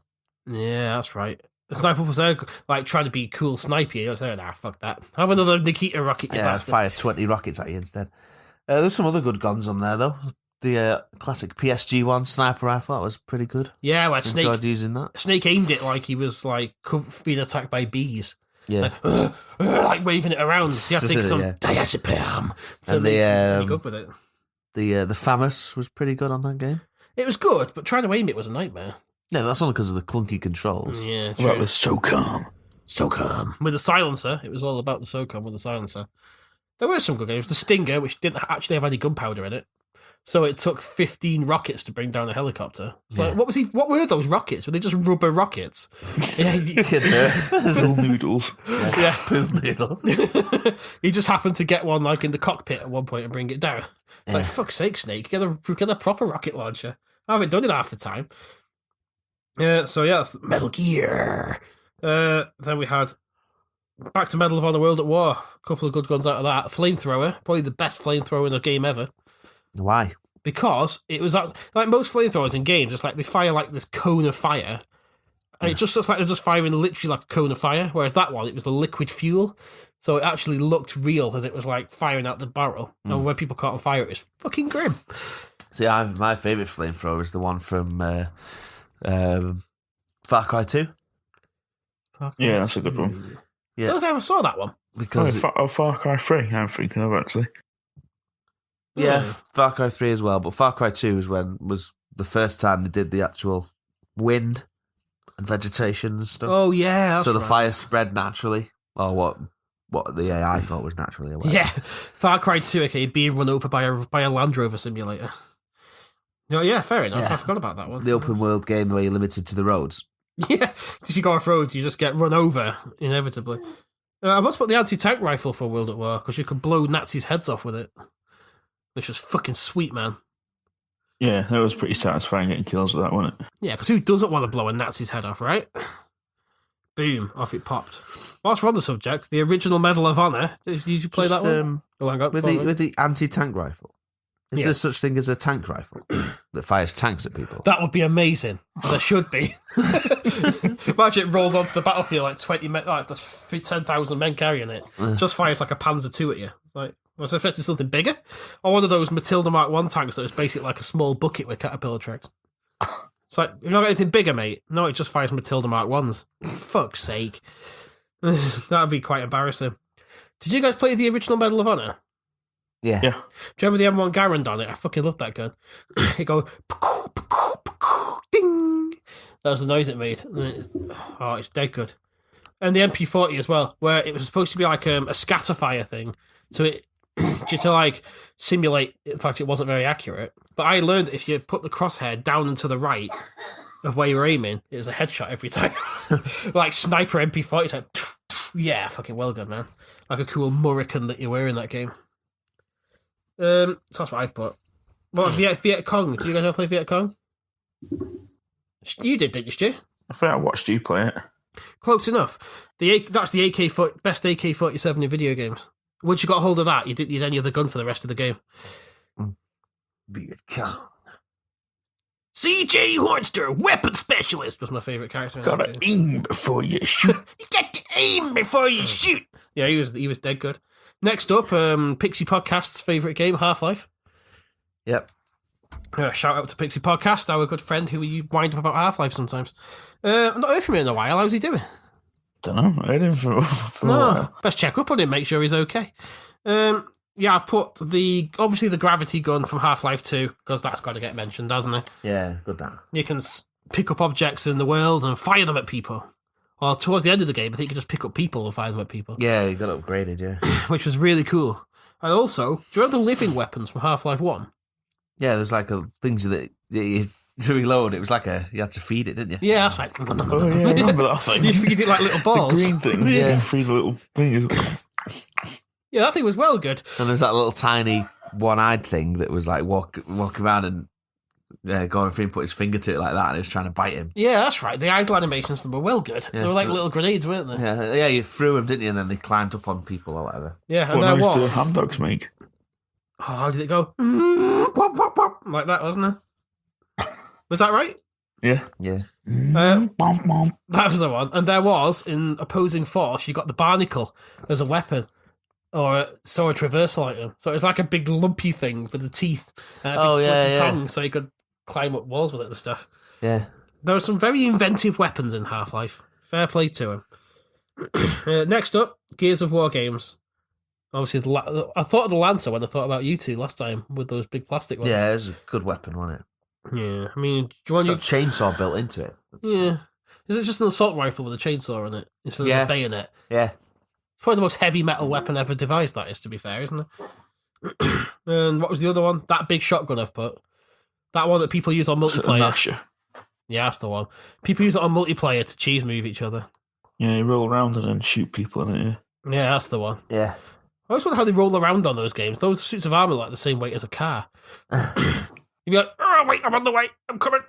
Yeah, that's right. The sniper was there, like, trying to be cool snipey. I was like, nah, fuck that. Have another Nikita rocket, you Yeah, bastard. fire 20 rockets at you instead. There's some other good guns on there, though. The classic PSG one sniper rifle, that was pretty good. Yeah, well, Enjoyed using that. Snake aimed it like he was, like, being attacked by bees. Yeah. Like waving it around. You have to take some Yeah. diazepam to And make the, really good with it. The FAMAS was pretty good on that game. It was good, but trying to aim it was a nightmare. Yeah, that's only because of the clunky controls. Yeah, Well, it true. was so calm. So calm. With the silencer, it was all about the SOCOM with the silencer. There were some good games. The Stinger, which didn't actually have any gunpowder in it. So it took 15 rockets to bring down a helicopter. It's like, what were those rockets? Were they just rubber rockets? Yeah, Little noodles. yeah. Pool noodles. He just happened to get one like in the cockpit at one point and bring it down. It's like, fuck's sake, Snake, get a proper rocket launcher. I haven't done it half the time. So yeah, that's Metal Gear. Then we had back to Medal of Honor World at War. A couple of good guns out of that. Flamethrower, probably the best flamethrower in a game ever. Why? Because it was like most flamethrowers in games, it's like they fire like this cone of fire. And it just looks like they're just firing literally like a cone of fire. Whereas that one, it was the liquid fuel. So it actually looked real as it was like firing out the barrel. And when people caught on fire, it was fucking grim. See, my favourite flamethrower is the one from Far Cry 2. Yeah, that's a good one. I don't think I ever saw that one. Because Far Cry 3, I'm thinking of actually. yeah, Far Cry 3 as well, but Far Cry 2 was the first time they did the actual wind and vegetation and stuff. Oh, yeah. so the right. fire spread naturally, or what the AI thought was naturally. Or whatever. Yeah. Far Cry 2, okay, being run over by a Land Rover simulator. Oh, yeah, fair enough. Yeah. I forgot about that one. The open world game where you're limited to the roads. Yeah, if you go off road, you just get run over, inevitably. I must put the anti-tank rifle for World at War, because you could blow Nazis' heads off with it. Which was fucking sweet, man. Yeah, that was pretty satisfying getting kills with that, wasn't it? Yeah, because who doesn't want to blow a Nazi's head off, right? Boom, off it popped. Whilst we're on the subject, the original Medal of Honor, did you play Just, that one? Oh, hang on. With the anti-tank rifle. Is Yeah. there such thing as a tank rifle that fires tanks at people? That would be amazing. There should be. Imagine it rolls onto the battlefield like 20 men, like there's 10,000 men carrying it. Just fires like a Panzer II at you. Like, I was expecting something bigger. Or one of those Matilda Mark 1 tanks that was basically like a small bucket with caterpillar tracks. It's like, you've not got anything bigger, mate. No, it just fires Matilda Mark 1s. Fuck's sake. That'd be quite embarrassing. Did you guys play the original Medal of Honor? Yeah. Yeah. Do you remember the M1 Garand on it? I fucking love that gun. It goes ding. That was the noise it made. Oh, it's dead good. And the MP40 as well, where it was supposed to be like a scatter fire thing. So it to like simulate. In fact, it wasn't very accurate. But I learned that if you put the crosshair down and to the right of where you're aiming, it's a headshot every time. Like sniper MP40. It's like, yeah, fucking well good, man. Like a cool Murican that you wear in that game. So that's what I've put. What, Viet Cong? Do you guys ever play Viet Cong? You did, didn't you, Stu? I think I watched you play it. Close enough. That's the best AK-47 in video games. Once you got hold of that, you didn't need any other gun for the rest of the game. Viet Cong. CJ Hornster, weapon specialist, was my favourite character. in that Gotta game. aim before you shoot. You got to aim before you shoot. Yeah, he was dead good. Next up, Pixie Podcast's favourite game, Half-Life. Yep. Shout out to Pixie Podcast, our good friend who you wind up about Half-Life sometimes. I've not heard from him in a while. How's he doing? Don't know. I heard him for a while. Best check up on him, make sure he's okay. Yeah, I've put obviously the gravity gun from Half-Life 2, because that's got to get mentioned, hasn't it? Yeah, good that. You can pick up objects in the world and fire them at people. Well, towards the end of the game, I think you can just pick up people and fire them at people, Yeah, you got upgraded, yeah. which was really cool. And also, do you remember the living weapons from Half-Life 1? Yeah, there's like things that you to reload. It was like you had to feed it, didn't you? Yeah, that's right. Oh, yeah, I remember that thing. You feed it like little balls. The green thing. Yeah. Yeah. Three little things. Yeah, that thing was well good. And there's that little tiny one-eyed thing that was like walking around and Gordon Freeman put his finger to it like that and he was trying to bite him. Yeah, that's right. The idle animations were well good. Yeah. They were like little grenades, weren't they? Yeah, you threw them, didn't you? And then they climbed up on people or whatever. Yeah, and What there noise do was. ham dogs make? Oh, how did it go? Like that, wasn't it? Was that right? Yeah. Yeah. That was the one. And there was, in opposing force, you got the barnacle as a weapon. Or a traversal item. So it was like a big lumpy thing with the teeth and a big flippy tongue, so you could climb up walls with it and stuff. Yeah. There were some very inventive weapons in Half-Life. Fair play to him. Next up, Gears of War games. Obviously, I thought of the Lancer when I thought about you two last time with those big plastic ones. Yeah, it was a good weapon, wasn't it? Yeah, I mean, do you want It's got a chainsaw built into it. Yeah. Is it just an assault rifle with a chainsaw on it instead of a bayonet? Yeah. It's probably the most heavy metal weapon ever devised, that is, to be fair, isn't it? And what was the other one? That big shotgun I've put. That one that people use on multiplayer. Gnasher. Yeah, that's the one. People use it on multiplayer to cheese move each other. Yeah, you roll around and then shoot people in it, yeah. Yeah, that's the one. Yeah. I always wonder how they roll around on those games. Those suits of armour are like the same weight as a car. You'd be like, oh, wait, I'm on the way. I'm coming.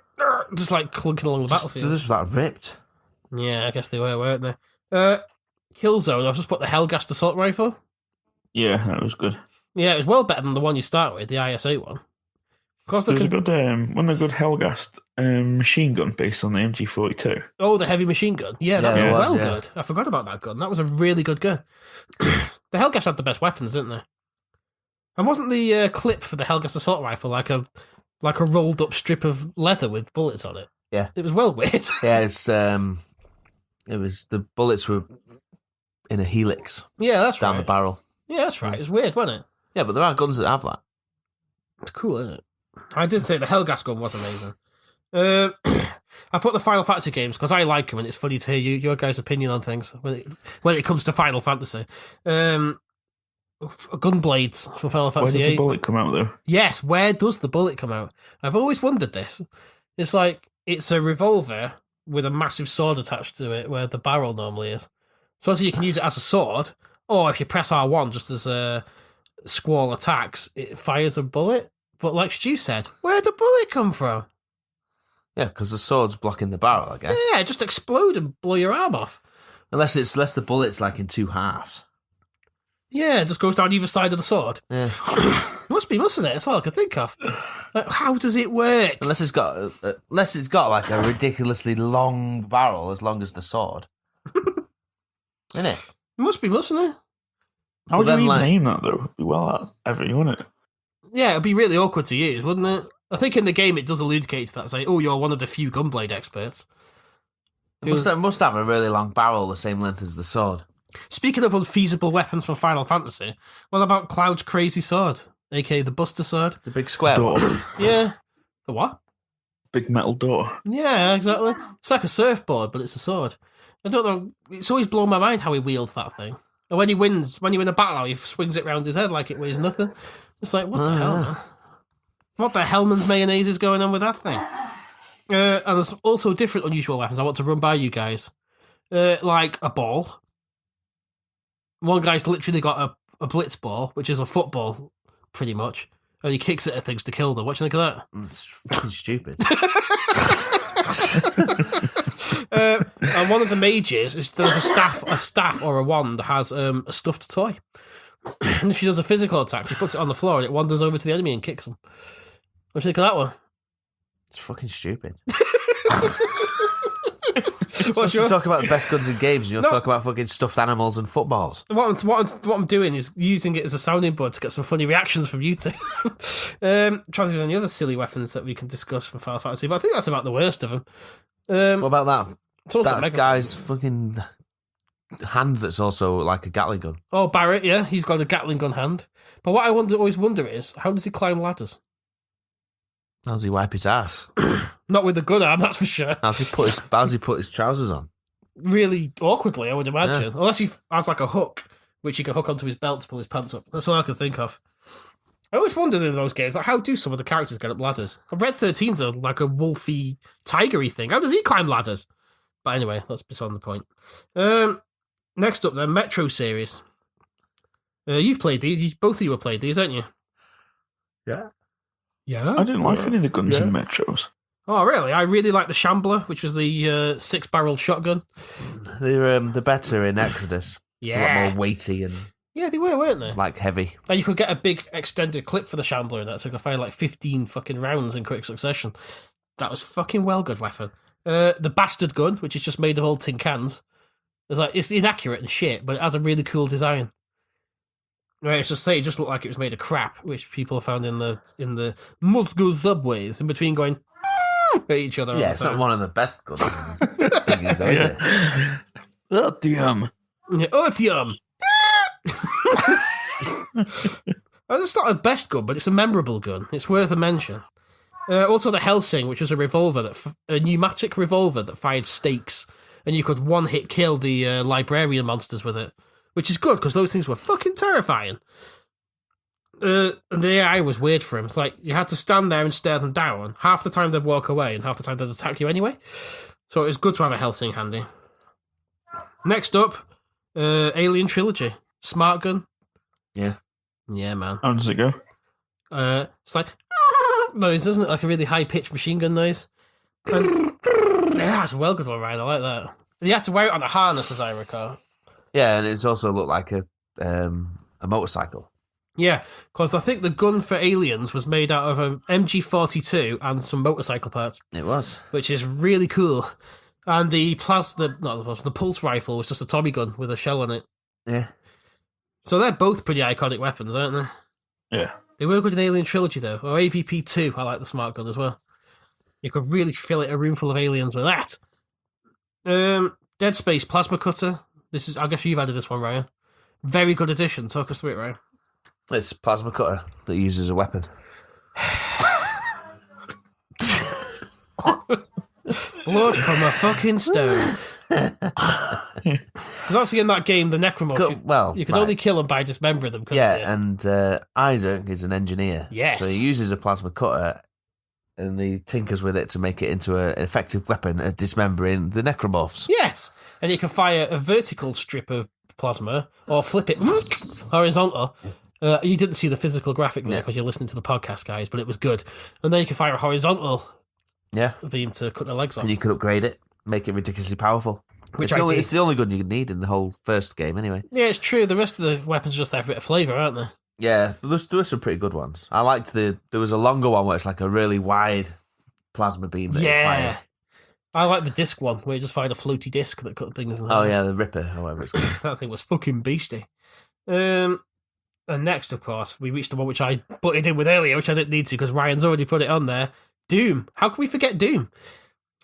Just like clunking along the battlefield. So this was like ripped. Yeah, I guess they were, weren't they? Killzone, I've just put the Hellgast assault rifle. Yeah, that was good. Yeah, it was well better than the one you start with, the IS-8 one. Of course, There was a good Hellgast machine gun based on the MG42. Oh, the heavy machine gun. Yeah, that Yeah, was it was, well good. I forgot about that gun. That was a really good gun. The Hellgast had the best weapons, didn't they? And wasn't the clip for the Hellgast assault rifle like a rolled up strip of leather with bullets on it? Yeah. It was well weird. Yeah, it was the bullets were in a helix Yeah, that's down right. the barrel. Yeah, that's right. It was weird, wasn't it? Yeah, but there are guns that have that. It's cool, isn't it? I did say the Hellgast gun was amazing. I put the Final Fantasy games because I like them, and it's funny to hear your guys' opinion on things when it comes to Final Fantasy. Gunblades for Final Where Fantasy does VIII. the bullet come out, though? Yes, where does the bullet come out? I've always wondered this. It's like it's a revolver with a massive sword attached to it, where the barrel normally is. So you can use it as a sword, or if you press R1 just as a Squall attacks, it fires a bullet. But like Stu said, where'd the bullet come from? Yeah, because the sword's blocking the barrel, I guess. Yeah, just explode and blow your arm off. Unless the bullet's like in two halves. Yeah, it just goes down either side of the sword. Yeah. Must be, mustn't it? That's all I could think of. Like, how does it work? Unless it's got like a ridiculously long barrel, as long as the sword. Isn't it? It must be, mustn't it? How would you then, even like- name that, though? It'd be well every, wouldn't it? Yeah, it'd be really awkward to use, wouldn't it? I think in the game it does allude to that, say, oh, you're one of the few Gunblade experts. It must have a really long barrel the same length as the sword. Speaking of unfeasible weapons from Final Fantasy, what about Cloud's crazy sword, aka the Buster Sword? The big square Door. one. Yeah. The what? Big metal door. Yeah, exactly. It's like a surfboard, but it's a sword. I don't know. It's always blown my mind how he wields that thing. And when he wins, when you win a battle, he swings it round his head like it weighs nothing. It's like, what the hell, man? What the Hellman's mayonnaise is going on with that thing? And there's also different unusual weapons I want to run by you guys. Like a ball. One guy's literally got a blitz ball, which is a football, pretty much. And he kicks it at things to kill them. What do you think of that? It's fucking stupid. And one of the mages, instead of a staff or a wand, has a stuffed toy. And if she does a physical attack, she puts it on the floor and it wanders over to the enemy and kicks them. What do you think of that one? It's fucking stupid. What's You your... talk about the best guns in games, and you'll No. talk about fucking stuffed animals and footballs. What I'm doing is using it as a sounding board to get some funny reactions from you two. Trying to think of any other silly weapons that we can discuss from Final Fantasy, but I think that's about the worst of them. What about that? It's also That Mega- guy's fucking hand that's also like a Gatling gun. Oh, Barrett, yeah, he's got a Gatling gun hand. But what I always wonder is, how does he climb ladders? How does he wipe his ass? Not with a gun arm, that's for sure. How does he put his trousers on? Really awkwardly, I would imagine. Unless he has like a hook, which he can hook onto his belt to pull his pants up. That's all I can think of. I always wondered in those games, like, how do some of the characters get up ladders? Red 13's like a wolfy, tigery thing. How does he climb ladders? But anyway, that's beside the point. Next up, the Metro series. You've played these. Both of you have played these, haven't you? Yeah. Yeah. I didn't like any of the guns in Metros. Oh, really? I really like the Shambler, which was the 6-barrel shotgun. They're better in Exodus. A lot more weighty and Yeah, they were, weren't they? like heavy. And you could get a big extended clip for the Shambler in that, so you could fire like 15 fucking rounds in quick succession. That was fucking well good weapon. The bastard gun, which is just made of old tin cans. It's inaccurate and shit, but it has a really cool design. Right, it's just it just looked like it was made of crap, which people found in the multiple subways in between going at each other. Yeah, it's not one of the best guns. Thingies, though, is it? Oh, damn. Yeah, Earthium! It's not a best gun, but it's a memorable gun. It's worth a mention. Also, the Helsing, which was a revolver a pneumatic revolver that fired stakes, and you could one-hit kill the librarian monsters with it, which is good because those things were fucking terrifying. And the AI was weird for him. It's like you had to stand there and stare them down. Half the time they'd walk away, and half the time they'd attack you anyway. So it was good to have a Helsing handy. Next up, Alien Trilogy, smart gun. Yeah. Yeah, man. How does it go? It's like noise, isn't it? Like a really high-pitched machine gun noise. And, yeah, it's a well good one, Ryan. I like that. You had to wear it on a harness, as I recall. Yeah, and it's also looked like a motorcycle. Yeah, because I think the gun for Aliens was made out of an MG42 and some motorcycle parts. It was. Which is really cool. And the pulse rifle was just a Tommy gun with a shell on it. Yeah. So they're both pretty iconic weapons, aren't they? Yeah. They were good in Alien Trilogy, though. Or AVP2, I like the smart gun as well. You could really fill it a room full of aliens with that. Dead Space Plasma Cutter. I guess you've added this one, Ryan. Very good addition. Talk us through it, Ryan. It's a plasma cutter that you use as a weapon. Blood from a fucking stone. Because obviously in that game, the Necromorphs, you could only kill them by dismembering them, couldn't you? And Isaac is an engineer. Yes. So he uses a plasma cutter and he tinkers with it to make it into an effective weapon at dismembering the Necromorphs. Yes. And you can fire a vertical strip of plasma or flip it horizontal. You didn't see the physical graphic there because you're listening to the podcast, guys, but it was good. And then you can fire a horizontal beam to cut their legs off. And you could upgrade it, make it ridiculously powerful. Which it's the only gun you need in the whole first game, anyway. Yeah, it's true. The rest of the weapons are just there for a bit of flavour, aren't they? Yeah, there were some pretty good ones. I liked there was a longer one where it's like a really wide plasma beam that you fire. I like the disc one where you just fired a floaty disc that cut things in half. Oh yeah, the Ripper, however it's called. That thing was fucking beastie. And next, of course, we reached the one which I butted in with earlier, which I didn't need to because Ryan's already put it on there. Doom. How can we forget Doom?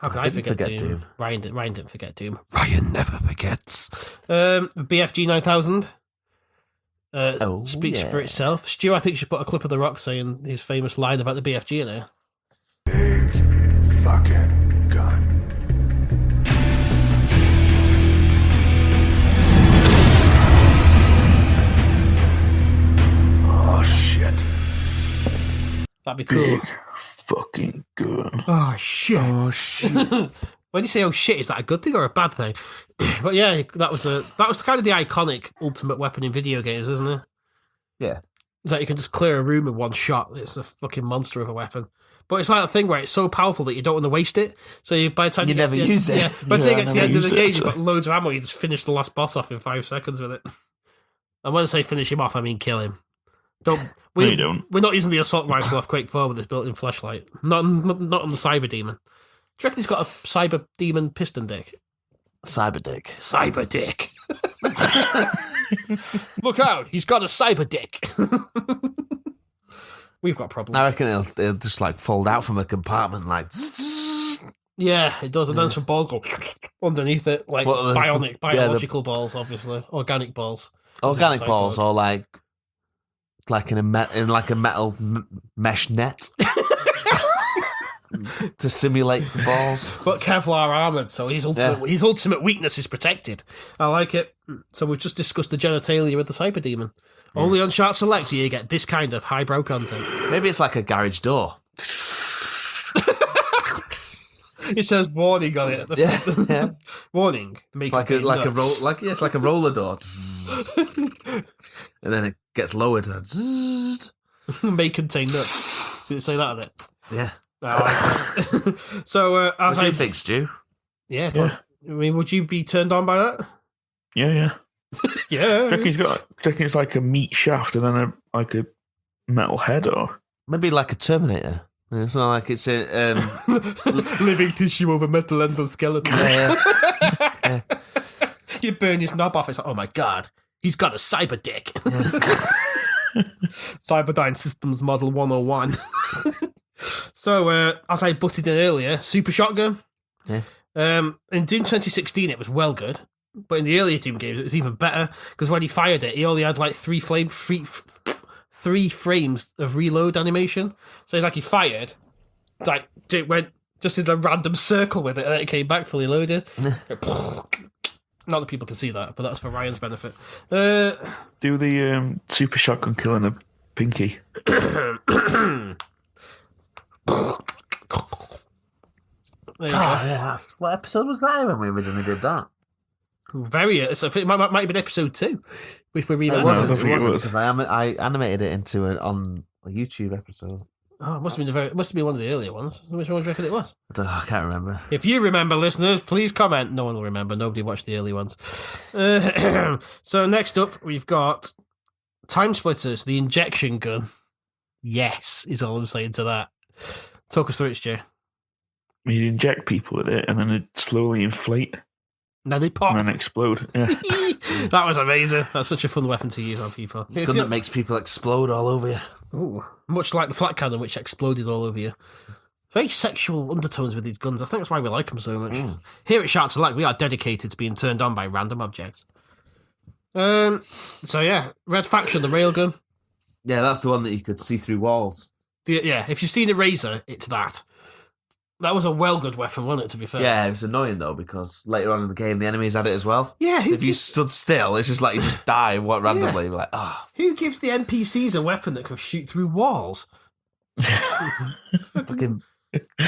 How can I forget Doom? Ryan didn't forget Doom. Ryan never forgets. BFG 9000 speaks for itself. Stu, I think you should put a clip of The Rock saying his famous line about the BFG in there. Big fucking gun. Oh shit. That'd be cool. Big fucking gun. Oh shit. Oh shit. When you say "oh shit," is that a good thing or a bad thing? But yeah, that was kind of the iconic ultimate weapon in video games, isn't it? Yeah. It's like you can just clear a room in one shot. It's a fucking monster of a weapon. But it's like a thing where it's so powerful that you don't want to waste it. So by the time you never use it. Yeah, by the time you get to the end of the game, you've got loads of ammo. You just finish the last boss off in 5 seconds with it. And when I say finish him off, I mean kill him. We don't. We're not using the assault rifle off Quake 4 with this built-in flashlight. Not on the Cyber Demon. Do you reckon he's got a Cyber Demon piston dick? Cyber dick. Cyber dick. Look out, he's got a cyber dick. We've got problems. I reckon it'll just like fold out from a compartment like... Yeah, it does. And then some balls go underneath it. Like biological balls, obviously. Organic balls. Organic balls or like in a metal mesh net. To simulate the balls. But Kevlar armoured, so his ultimate weakness is protected. I like it. So we've just discussed the genitalia of the Cyber Demon. Yeah. Only on Shart Select do you get this kind of highbrow content. Maybe it's like a garage door. It says warning on it. Yeah. Warning. Like a roller door. And then it gets lowered. May contain nuts. Did it say that on it? Yeah. So, what do you think, Stu? Yeah. I mean, would you be turned on by that? Yeah. Yeah. Do you reckon it's like a meat shaft and then a metal head, or maybe like a Terminator? It's not like it's a Living tissue over metal endoskeleton. yeah. You burn his knob off. It's like, oh my god, he's got a cyber dick. Cyberdyne Systems Model 101. So, as I butted in earlier, Super Shotgun. Yeah. In Doom 2016, it was well good. But in the earlier Doom games, it was even better. Because when he fired it, he only had like three frames of reload animation. So like he fired, like it went just in a random circle with it, and then it came back fully loaded. Not that people can see that, but that's for Ryan's benefit. Do the super shotgun killing a pinky. Yes. What episode was that when we originally did that? It might have been episode 2, which we're It remastering. wasn't, I don't think it was. because I animated it into it on a YouTube episode. Oh, it must have been one of the earlier ones. Which one do you reckon it was? I can't remember. If you remember, listeners, please comment. No one will remember. Nobody watched the early ones. So next up, we've got Time Splitters, the injection gun. Yes, is all I'm saying to that. Talk us through it, Stu. You inject people with it, and then it slowly inflate, Now they pop. and then explode. Yeah. That was amazing. That's such a fun weapon to use on people. Gun that makes people explode all over you. Ooh, much like the flat cannon, which exploded all over you. Very sexual undertones with these guns. I think that's why we like them so much. Here at Shart Select, we are dedicated to being turned on by random objects. So yeah, Red Faction, the railgun. Yeah, that's the one that you could see through walls. Yeah, if you've seen a razor, it's that. That was a well good weapon, wasn't it, to be fair? Yeah, it was annoying though, because later on in the game, the enemies had it as well. Yeah, So if you stood still, it's just like you just die randomly. You're like, oh. Who gives the NPCs a weapon that can shoot through walls? Fucking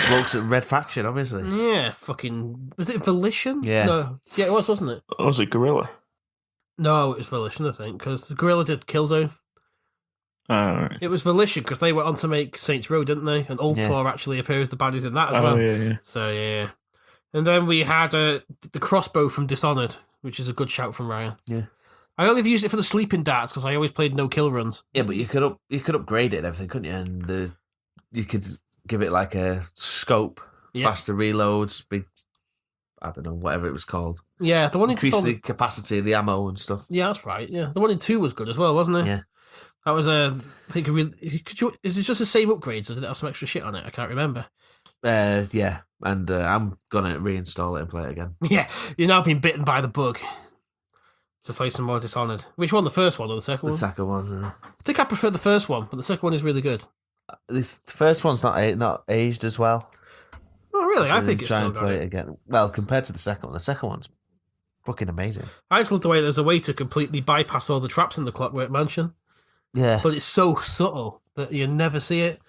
blokes at Red Faction, obviously. Yeah, fucking... Was it Volition? Yeah. No. Yeah, it was, wasn't it? Oh, was it Gorilla? No, it was Volition, I think, because Gorilla did Killzone. Right. It was Volition, because they went on to make Saints Row, didn't they? And Ultor actually appears the baddies in that as well. Yeah. So, yeah. And then we had the crossbow from Dishonored, which is a good shout from Ryan. Yeah. I only used it for the sleeping darts, because I always played no-kill runs. Yeah, but you could upgrade it and everything, couldn't you? And you could give it like a scope, faster reloads, I don't know, whatever it was called. Yeah, the one in Increase the capacity of the ammo and stuff. Yeah, that's right. Yeah, the one in 2 was good as well, wasn't it? Yeah. That was I think is it just the same upgrades, or did it have some extra shit on it? I can't remember. Yeah, and I'm gonna reinstall it and play it again. Yeah, you've now been bitten by the bug to play some more Dishonored. Which one, the first one or the second The one? second one. I think I prefer the first one, but the second one is really good. The first one's not aged as well. Oh, really? I So think it's try still and got play it. it again. Well, compared to the second one's fucking amazing. I just love the way there's a way to completely bypass all the traps in the Clockwork Mansion, Yeah, but it's so subtle that you never see it.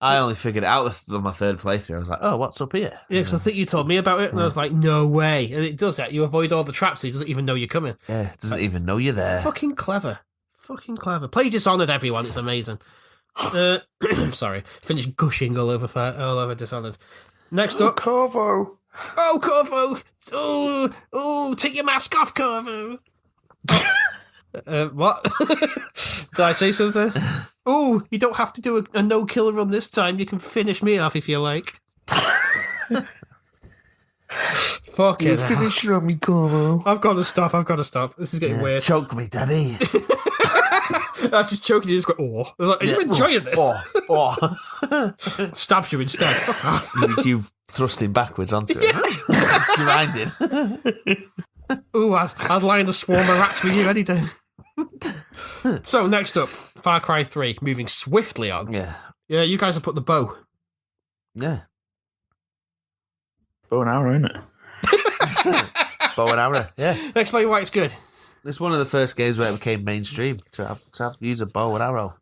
I only figured it out on my third playthrough. I was like, oh, what's up here? Yeah, because I think you told me about it, and I was like, no way. And it does that. You avoid all the traps, so he doesn't even know you're coming. Yeah, doesn't even know you're there. Fucking clever. Fucking clever. Play Dishonored, everyone. It's amazing. Sorry. Finish gushing all over Dishonored. Next up. Corvo. Oh, Corvo! Oh, take your mask off, Corvo! What? Did I say something? Oh, you don't have to do a no-kill run this time. You can finish me off if you like. Fucking hell. Finish on me, Corvo. I've got to stop. This is getting weird. Choke me, daddy. That's just choking you. Just go, oh. I was like, are you enjoying this? Oh. Stabs you instead. Fuck off. You've thrust him backwards onto it. Grinded. Ooh, I'd lie in a swarm of rats with you any day. So, next up, Far Cry 3, moving swiftly on. Yeah. Yeah, you guys have put the bow. Yeah. Bow and arrow, isn't it? Bow and arrow. Yeah. Explain why it's good. It's one of the first games where it became mainstream to use a bow and arrow.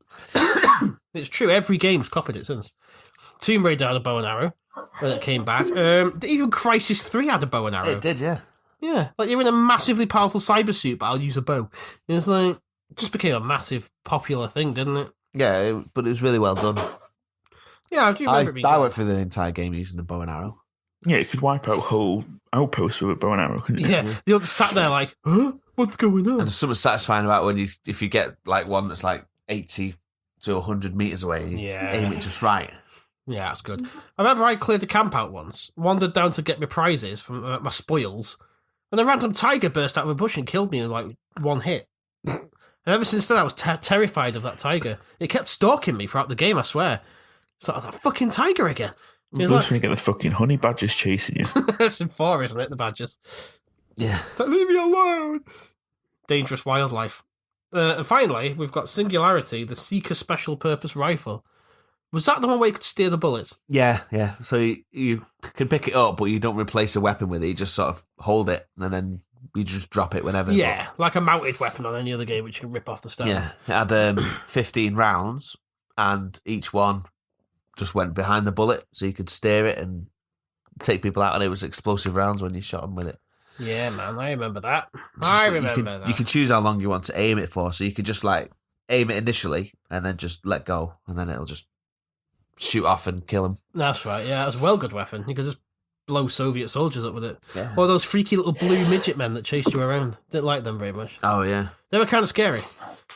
It's true, every game's copied it since. Tomb Raider had a bow and arrow when it came back. Even Crysis 3 had a bow and arrow. It did, yeah. Yeah, like you're in a massively powerful cyber suit, but I'll use a bow. It's like, it just became a massive popular thing, didn't it? Yeah, but it was really well done. Yeah, I do remember it being I good. went through the entire game using the bow and arrow. Yeah, you could wipe out whole outposts with a bow and arrow, couldn't you? Yeah, the others sat there like, huh? What's going on? And there's something satisfying about when if you get like one that's like 80 to 100 meters away, and you Yeah. aim it just right. Yeah, that's good. I remember I cleared the camp out once, wandered down to get my prizes from my spoils, and a random tiger burst out of a bush and killed me in like one hit. And ever since then, I was terrified of that tiger. It kept stalking me throughout the game, I swear. It's like, that fucking tiger again. It's It's when you get the fucking honey badgers chasing you. It's in 4, isn't it, the badgers? Yeah. But leave me alone! Dangerous wildlife. And finally, we've got Singularity, the Seeker Special Purpose Rifle. Was that the one where you could steer the bullets? Yeah. So you can pick it up, but you don't replace a weapon with it. You just sort of hold it, and then you just drop it whenever. Yeah, like a mounted weapon on any other game which you can rip off the stand. Yeah. It had 15 rounds, and each one just went behind the bullet, so you could steer it and take people out, and it was explosive rounds when you shot them with it. Yeah, man, I remember that. You can choose how long you want to aim it for, so you could just like aim it initially and then just let go, and then it'll just shoot off and kill them. That's right, yeah, that's a well good weapon. You could just blow Soviet soldiers up with it. Yeah. Or those freaky little blue midget men that chased you around. Didn't like them very much. Oh yeah, They were kind of scary.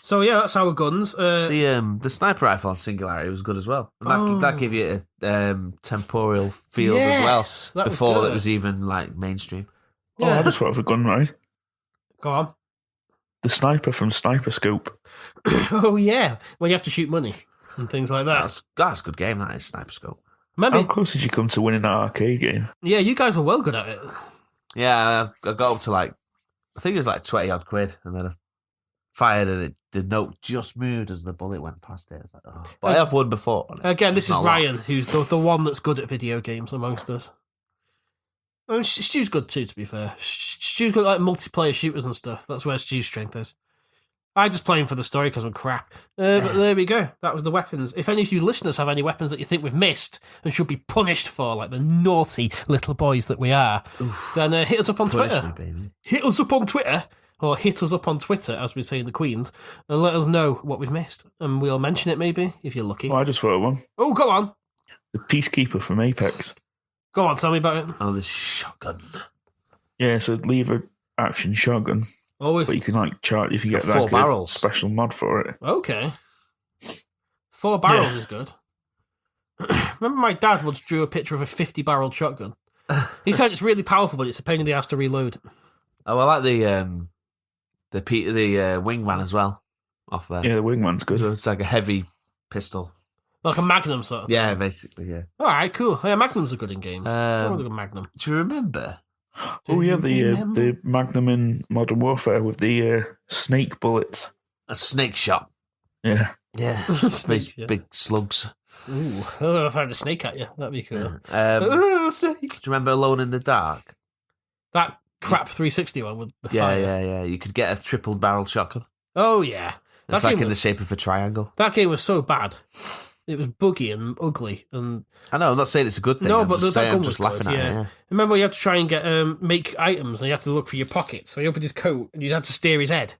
So yeah, that's our guns. the sniper rifle on Singularity was good as well. And that gave you a temporal field as well. That was Before good. it was even like mainstream. Oh, I just thought of a gun, right? Go on. The sniper from Sniper Scope. Oh yeah, when you have to shoot money and things like that. That's a good game. That is Sniper Scope. Maybe. How close did you come to winning that arcade game? Yeah, you guys were well good at it. Yeah, I got up to like, I think it was like 20 odd quid, and then I fired and the note just moved as the bullet went past it. I was like, oh. But I have won before. Again, this It's is not a lot. Ryan, who's the one that's good at video games amongst us. I mean, Stu's good too, to be fair. Stu's got like multiplayer shooters and stuff. That's where Stu's strength is. I just play him for the story because I'm crap. But there we go. That was the weapons. If any of you listeners have any weapons that you think we've missed and should be punished for, like the naughty little boys that we are, then hit us up on Punish Twitter. me, baby. Hit us up on Twitter, or hit us up on Twitter, as we say in the Queens, and let us know what we've missed. And we'll mention it maybe, if you're lucky. Oh, I just thought of one. Oh, go on. The Peacekeeper from Apex. Go on, tell me about it. Oh, the shotgun. Yeah, so lever action shotgun. Always. But you can like charge if you It's get got like 4 a barrels. special mod for it. Okay. 4 barrels is good. Remember my dad once drew a picture of a 50-barreled shotgun? He said it's really powerful, but it's a pain in the ass to reload. Oh, I like the wingman as well. Off there. Yeah, the wingman's good. So it's like a heavy pistol. Like a Magnum sort of thing. Yeah, basically, yeah. Alright, cool. Yeah, Magnums are good in games. I want a good Magnum. Do you remember? Oh yeah, remember? the Magnum in Modern Warfare with the snake bullets. A snake shot. Yeah. Yeah. Snake, Big, yeah. big slugs. Ooh, oh, if I had a snake at you, that'd be cool. Do you Oh, snake. remember Alone in the Dark? That crap 360 one with the Yeah, fire. yeah. You could get a triple barrel shotgun. Oh, yeah. It's like in the shape of a triangle. That game was so bad. It was buggy and ugly, and I know, I'm not saying it's a good thing. no, I'm but just that saying, gun I'm was just laughing good, at yeah. it. Remember, you had to try and get make items, and you had to look for your pockets. So he opened his coat, and you had to steer his head,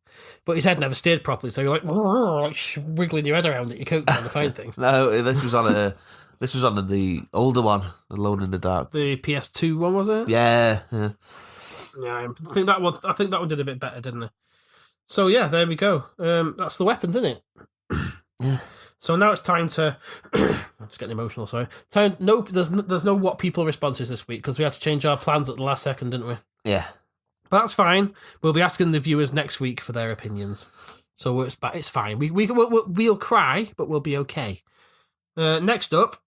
but his head never steered properly. So you're like wiggling your head around at your coat trying to find things. No, this was on the older one, Alone in the Dark. The PS2 one, was it? Yeah. Yeah. I think that one did a bit better, didn't it? So yeah, there we go. That's the weapons, isn't it? Yeah. So now it's time to. I'm just getting emotional. Sorry. Nope. There's no what people responses this week because we had to change our plans at the last second, didn't we? Yeah. But that's fine. We'll be asking the viewers next week for their opinions. So it's fine. We'll cry, but we'll be okay. Next up,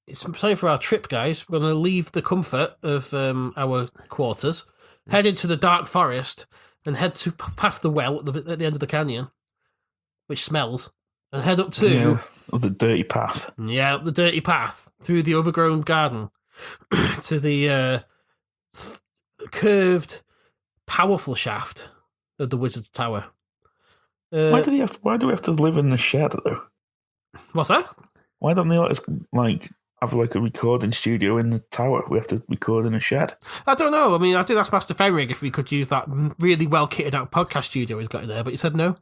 it's time for our trip, guys. We're going to leave the comfort of our quarters, head into the dark forest, and head to past the well at the end of the canyon, which smells, and head up to Of the dirty path. up the dirty path through the overgrown garden to the curved, powerful shaft of the Wizard's Tower. Why do we have to live in the shed though? What's that? Why don't they let us have like a recording studio in the tower? We have to record in a shed. I don't know. I mean, I did ask Master Fenrig if we could use that really well kitted out podcast studio he's got in there, but he said no.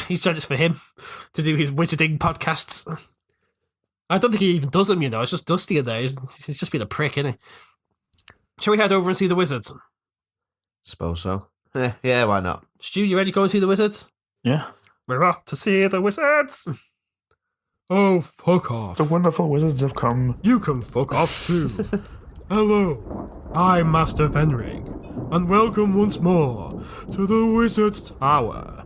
He said it's for him to do his wizarding podcasts. I don't think he even does them, you know. It's just Dusty in there. He's just been a prick, isn't he? Shall we head over and see the wizards? Suppose so. Yeah, why not? Stu, you ready to go and see the wizards? Yeah. We're off to see the wizards. Oh, fuck off. The wonderful wizards have come. You can fuck off too. Hello, I'm Master Fenrig, and welcome once more to the Wizard's Tower.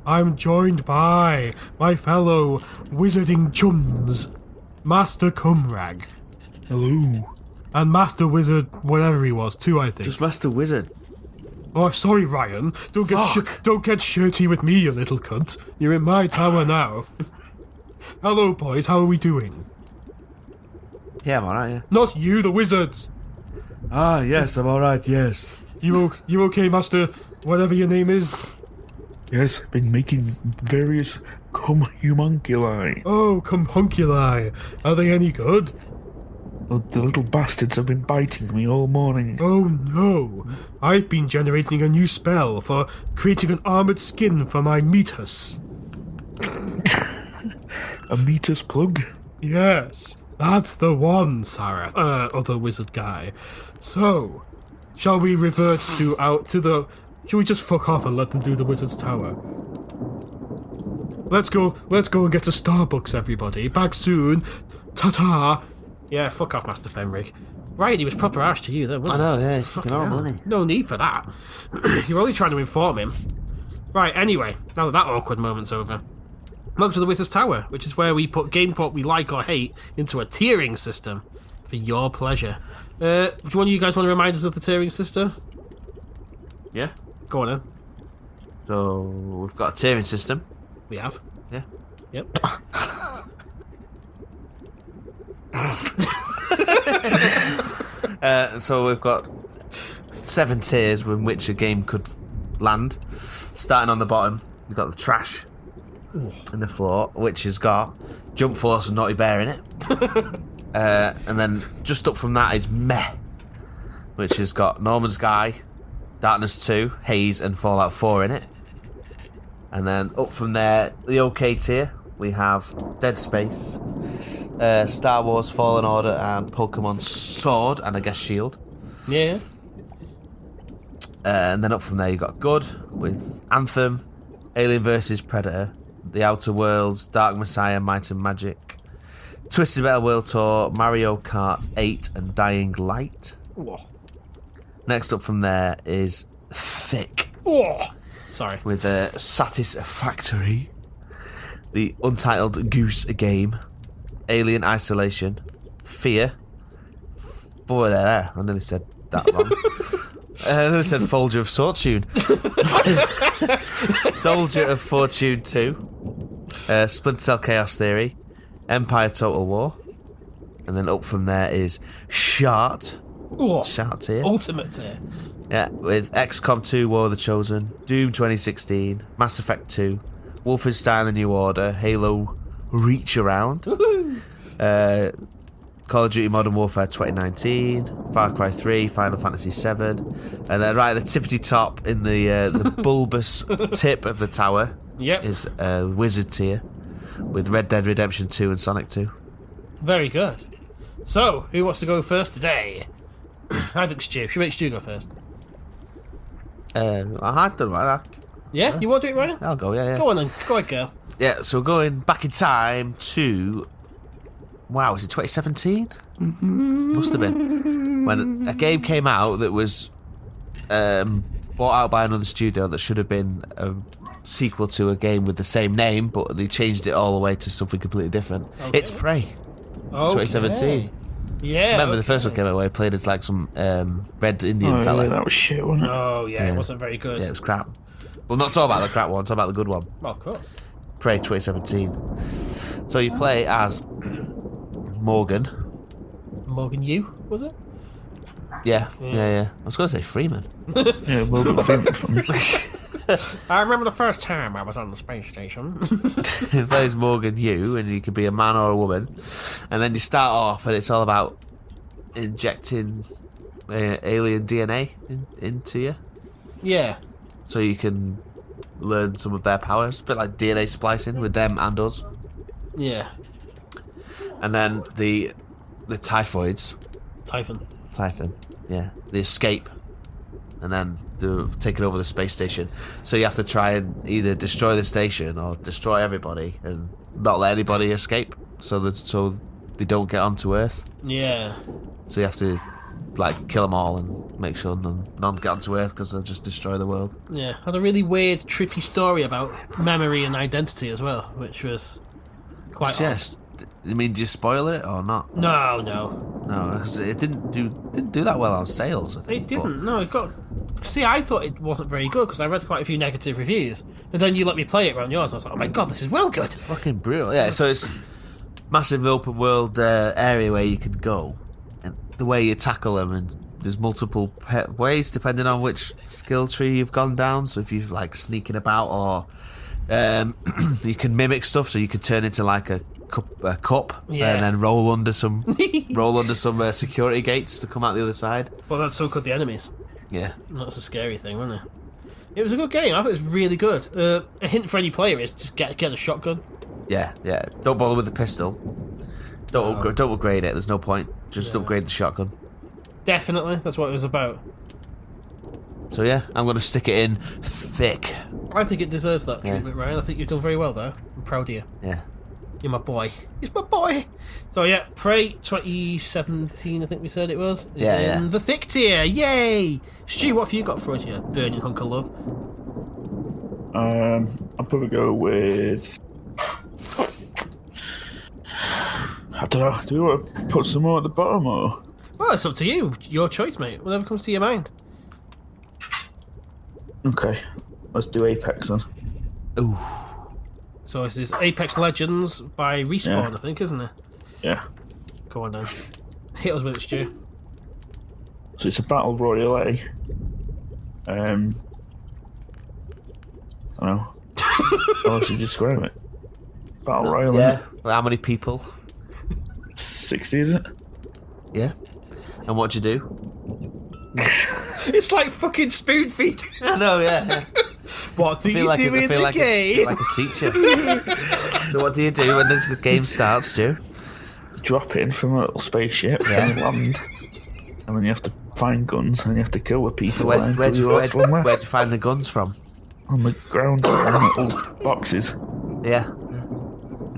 I'm joined by my fellow wizarding chums, Master Cumrag. Hello. And Master Wizard, whatever he was, too, I think. Just Master Wizard. Oh, sorry, Ryan. Don't get shirty with me, you little cunt. You're in my tower now. Hello, boys. How are we doing? Yeah, I'm alright, yeah. Not you, the wizards. Ah, yes, I'm alright, yes. You okay, Master? Whatever your name is. Yes, I've been making various homunculi. Oh, compunculi. Are they any good? Oh, the little bastards have been biting me all morning. Oh no. I've been generating a new spell for creating an armored skin for my Meatus. A Meatus plug? Yes, that's the one, Sarah. Other wizard guy. So, shall we revert to the... Shall we just fuck off and let them do the wizard's tower? Let's go and get to Starbucks, everybody. Back soon. Ta-ta. Yeah, fuck off, Master Fenrig. Right, he was proper harsh to you then, wasn't he? I know, yeah, it's fucking horrible, isn't he? No need for that. You're only trying to inform him. Right, anyway, now that awkward moment's over. Welcome to the Wizard's Tower, which is where we put game what we like or hate into a tiering system for your pleasure. Which one of you guys want to remind us of the tiering system? Yeah. Go on then. So, we've got a tiering system. We have. Yeah. Yep. So we've got 7 tiers in which a game could land. Starting on the bottom, we've got the trash in the floor, which has got Jump Force and Naughty Bear in it. And then just up from that is Meh, which has got Norman Sky, Darkness 2, Haze and Fallout 4 in it. And then up from there, the OK tier, we have Dead Space, Star Wars Fallen Order and Pokemon Sword and I guess Shield. Yeah. And then up from there you got Good with Anthem, Alien vs Predator, The Outer Worlds, Dark Messiah, Might and Magic, Twisted Metal World Tour, Mario Kart 8 and Dying Light. Whoa. Next up from there is Thick. Whoa. Sorry. With Satisfactory, The Untitled Goose Game, Alien Isolation, Fear. Boy, there. I nearly said that wrong. I nearly said Folger of Fortune. Soldier of Fortune 2, Splinter Cell Chaos Theory, Empire Total War, and then up from there is Shart. Whoa. Shart here. Ultimate tier. Yeah, with XCOM 2 War of the Chosen, Doom 2016, Mass Effect 2, Wolfenstein The New Order, Halo Reach Around, Call of Duty Modern Warfare 2019, Far Cry 3, Final Fantasy 7, and then right at the tippity top in the bulbous tip of the tower is Wizard tier with Red Dead Redemption 2 and Sonic 2. Very good. So, who wants to go first today? I think Stu. Should we make Stu go first? I don't know. Yeah? You want to do it, Ryan? I'll go, yeah. Go on then. Go ahead, girl. Yeah, so going back in time to... Wow, is it 2017? Must have been. When a game came out that was bought out by another studio that should have been a sequel to a game with the same name, but they changed it all the way to something completely different. Okay. It's Prey. Okay. 2017. Yeah. Remember the first one came out where I played as like some red Indian fella? Yeah, that was shit, wasn't it? Oh, yeah, it wasn't very good. Yeah, it was crap. Well, not talk about the crap one, talk about the good one. Well, of course. Prey 2017. So you play as Morgan. Morgan Yu, was it? Yeah. I was going to say Freeman. Yeah, Morgan Freeman. I remember the first time I was on the space station. He plays Morgan Yu, and you could be a man or a woman. And then you start off, and it's all about injecting alien DNA into you. Yeah. So you can learn some of their powers. A bit like DNA splicing with them and us. Yeah. And then the typhoids. Typhon. Typhon, yeah. The escape. and then they're taking over the space station. So you have to try and either destroy the station or destroy everybody and not let anybody escape, so they don't get onto Earth. Yeah. So you have to like kill them all and make sure none get onto Earth because they'll just destroy the world. Yeah. Had a really weird, trippy story about memory and identity as well, which was quite odd. Yes. I mean, do you spoil it or not? No. No, because it didn't do that well on sales, I think. It didn't. No, it got. See, I thought it wasn't very good because I read quite a few negative reviews, and then you let me play it around yours. And I was like, "Oh my god, this is well good." Fucking brutal. Yeah. So it's massive open world area where you can go, and the way you tackle them, and there's multiple ways depending on which skill tree you've gone down. So if you're like sneaking about, or you can mimic stuff, so you could turn into like a cup Yeah. and then roll under some security gates to come out the other side. Well, that's so could the enemies. Yeah. That's a scary thing, wasn't it? It was a good game. I thought it was really good. A hint for any player is just get a shotgun. Yeah. Don't bother with the pistol. Don't upgrade it. There's no point. Just upgrade the shotgun. Definitely, that's what it was about. So yeah, I'm going to stick it in thick. I think it deserves that treatment, Ryan. I think you've done very well there. I'm proud of you. Yeah. You're my boy. He's my boy. So yeah, Prey 2017, I think we said it was. Is in the thick tier. Yay! Stu, what have you got for us, you burning hunk of love? I'll probably go with. I don't know. Do we want to put some more at the bottom or? Well, it's up to you. Your choice, mate. Whatever comes to your mind. Okay, let's do Apex then. Ooh. So this is Apex Legends by Respawn, Yeah. I think, isn't it? Yeah. Go on then. Hit us with it, Stu. So it's a battle royale. I don't know. How should you describe it? Battle royale. Yeah. Well, how many people? 60, is it? Yeah. And what do you do? It's like fucking spoon feed. I know, yeah. What do you do in the I feel game? like a teacher. So what do you do when the game starts, Stu? Drop in from a little spaceship and land. And then you have to find guns and you have to kill the people. Where'd you find the guns from? On the ground, on little boxes. Yeah.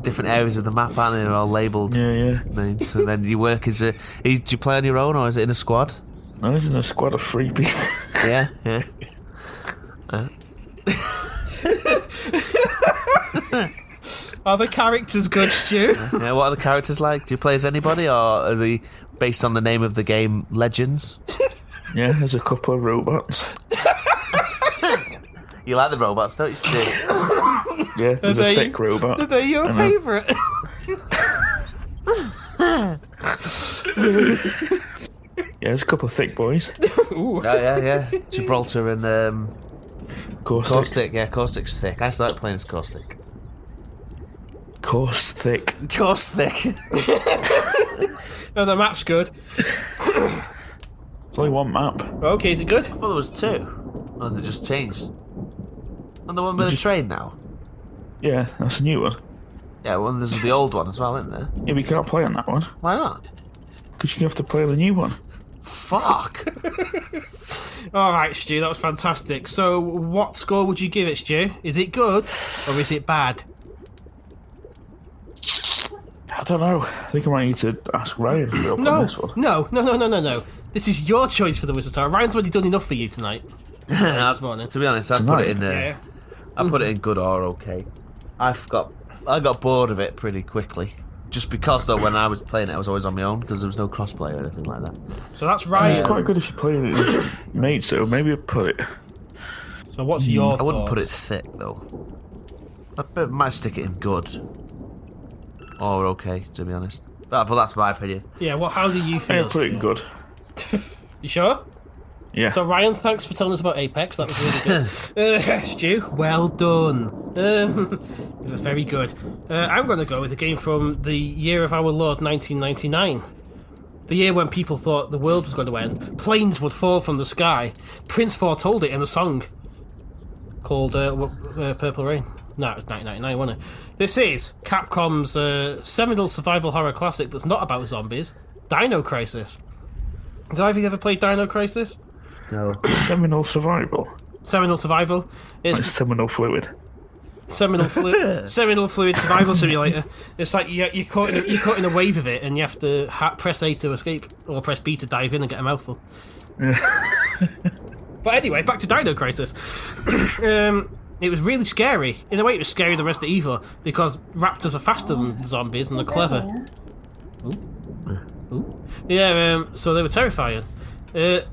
Different areas of the map, aren't they? They're all labelled Yeah. names. So then you work as a... Do you play on your own or is it in a squad? No, it's in a squad of 3 people. Yeah. Are the characters good, Stu? Yeah, what are the characters like? Do you play as anybody or are they based on the name of the game Legends? Yeah, there's a couple of robots. You like the robots, don't you, Stu? Yeah, there's a thick robot. Are they your favourite? Yeah, there's a couple of thick boys. Oh, yeah. Gibraltar and Caustic. Yeah, Caustic's thick. I started playing as Caustic. Caustic. Caustic. No, the map's good. There's only one map. Okay, is it good? I thought there was 2. Or has it just changed? And the one with the train now? Yeah, that's a new one. Yeah, well, there's the old one as well, isn't there? Yeah, we can't play on that one. Why not? Because you have to play on the new one. Fuck. Alright, Stu, that was fantastic. So, what score would you give it, Stu? Is it good, or is it bad? I don't know. I think I might need to ask Ryan for help on this one. No. This is your choice for the Wizard Tower. Ryan's already done enough for you tonight. This morning. To be honest, I put it in I put it in good or okay. I got bored of it pretty quickly. Just because, though, when I was playing it, I was always on my own because there was no crossplay or anything like that. So that's Ryan. It's quite good if you play it with your mates, so maybe I'd put it. So what's your I wouldn't thoughts? put it thick, though. I might stick it in good. Or okay, to be honest. But that's my opinion. Yeah, well, how do you I feel? put it in good. You sure? Yeah. So, Ryan, thanks for telling us about Apex. That was really good. Stu, well done. Very good. I'm going to go with a game from the year of our Lord, 1999. The year when people thought the world was going to end. Planes would fall from the sky. Prince foretold it in a song called Purple Rain. No, it was 1999, wasn't it? This is Capcom's seminal survival horror classic that's not about zombies, Dino Crisis. Did either of you ever play Dino Crisis? No. Seminal survival. Seminal survival. Like It's seminal fluid. seminal fluid survival simulator. It's like you're caught in a wave of it, and you have to press A to escape or press B to dive in and get a mouthful. But anyway, back to Dino Crisis. It was really scary. In a way, it was scarier than Resident Evil because raptors are faster than zombies and they're clever. Ooh. Yeah, so they were terrifying. It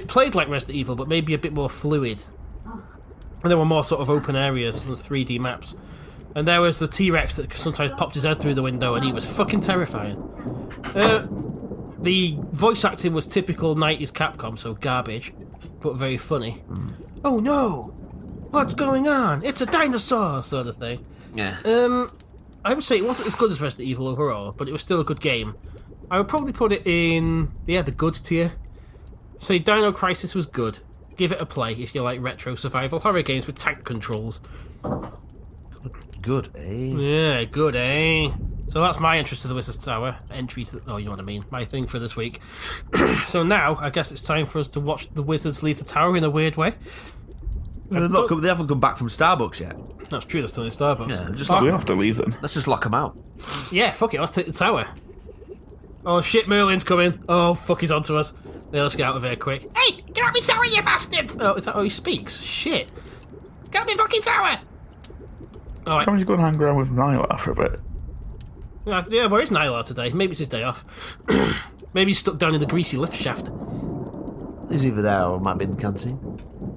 played like Resident Evil, but maybe a bit more fluid. And there were more sort of open areas and 3D maps. And there was the T-Rex that sometimes popped his head through the window, and he was fucking terrifying. The voice acting was typical 90s Capcom, so garbage, but very funny. Oh no! What's going on? It's a dinosaur! Sort of thing. Yeah. I would say it wasn't as good as Resident Evil overall, but it was still a good game. I would probably put it in, the good tier. Say Dino Crisis was good. Give it a play if you like retro survival horror games with tank controls. Good, eh? Yeah, good, eh? So that's my entrance to the Wizard's Tower. Entry to... Oh, you know what I mean. My thing for this week. So now, I guess it's time for us to watch the Wizards leave the tower in a weird way. They haven't come back from Starbucks yet. That's true, they're still in Starbucks. Yeah, just We have to leave them. let's just lock them out. Yeah, fuck it, let's take the tower. Oh shit, Merlin's coming. Oh, fuck, he's onto us. Yeah, let's get out of here quick. Hey, get out me tower, you bastard! Oh, is that how he speaks? Shit. Get out me fucking tower! Alright. Come on, go and hang around with Nyla for a bit. Yeah, where is Nyla today? Maybe it's his day off. Maybe he's stuck down in the greasy lift shaft. He's either there or might be in the canteen.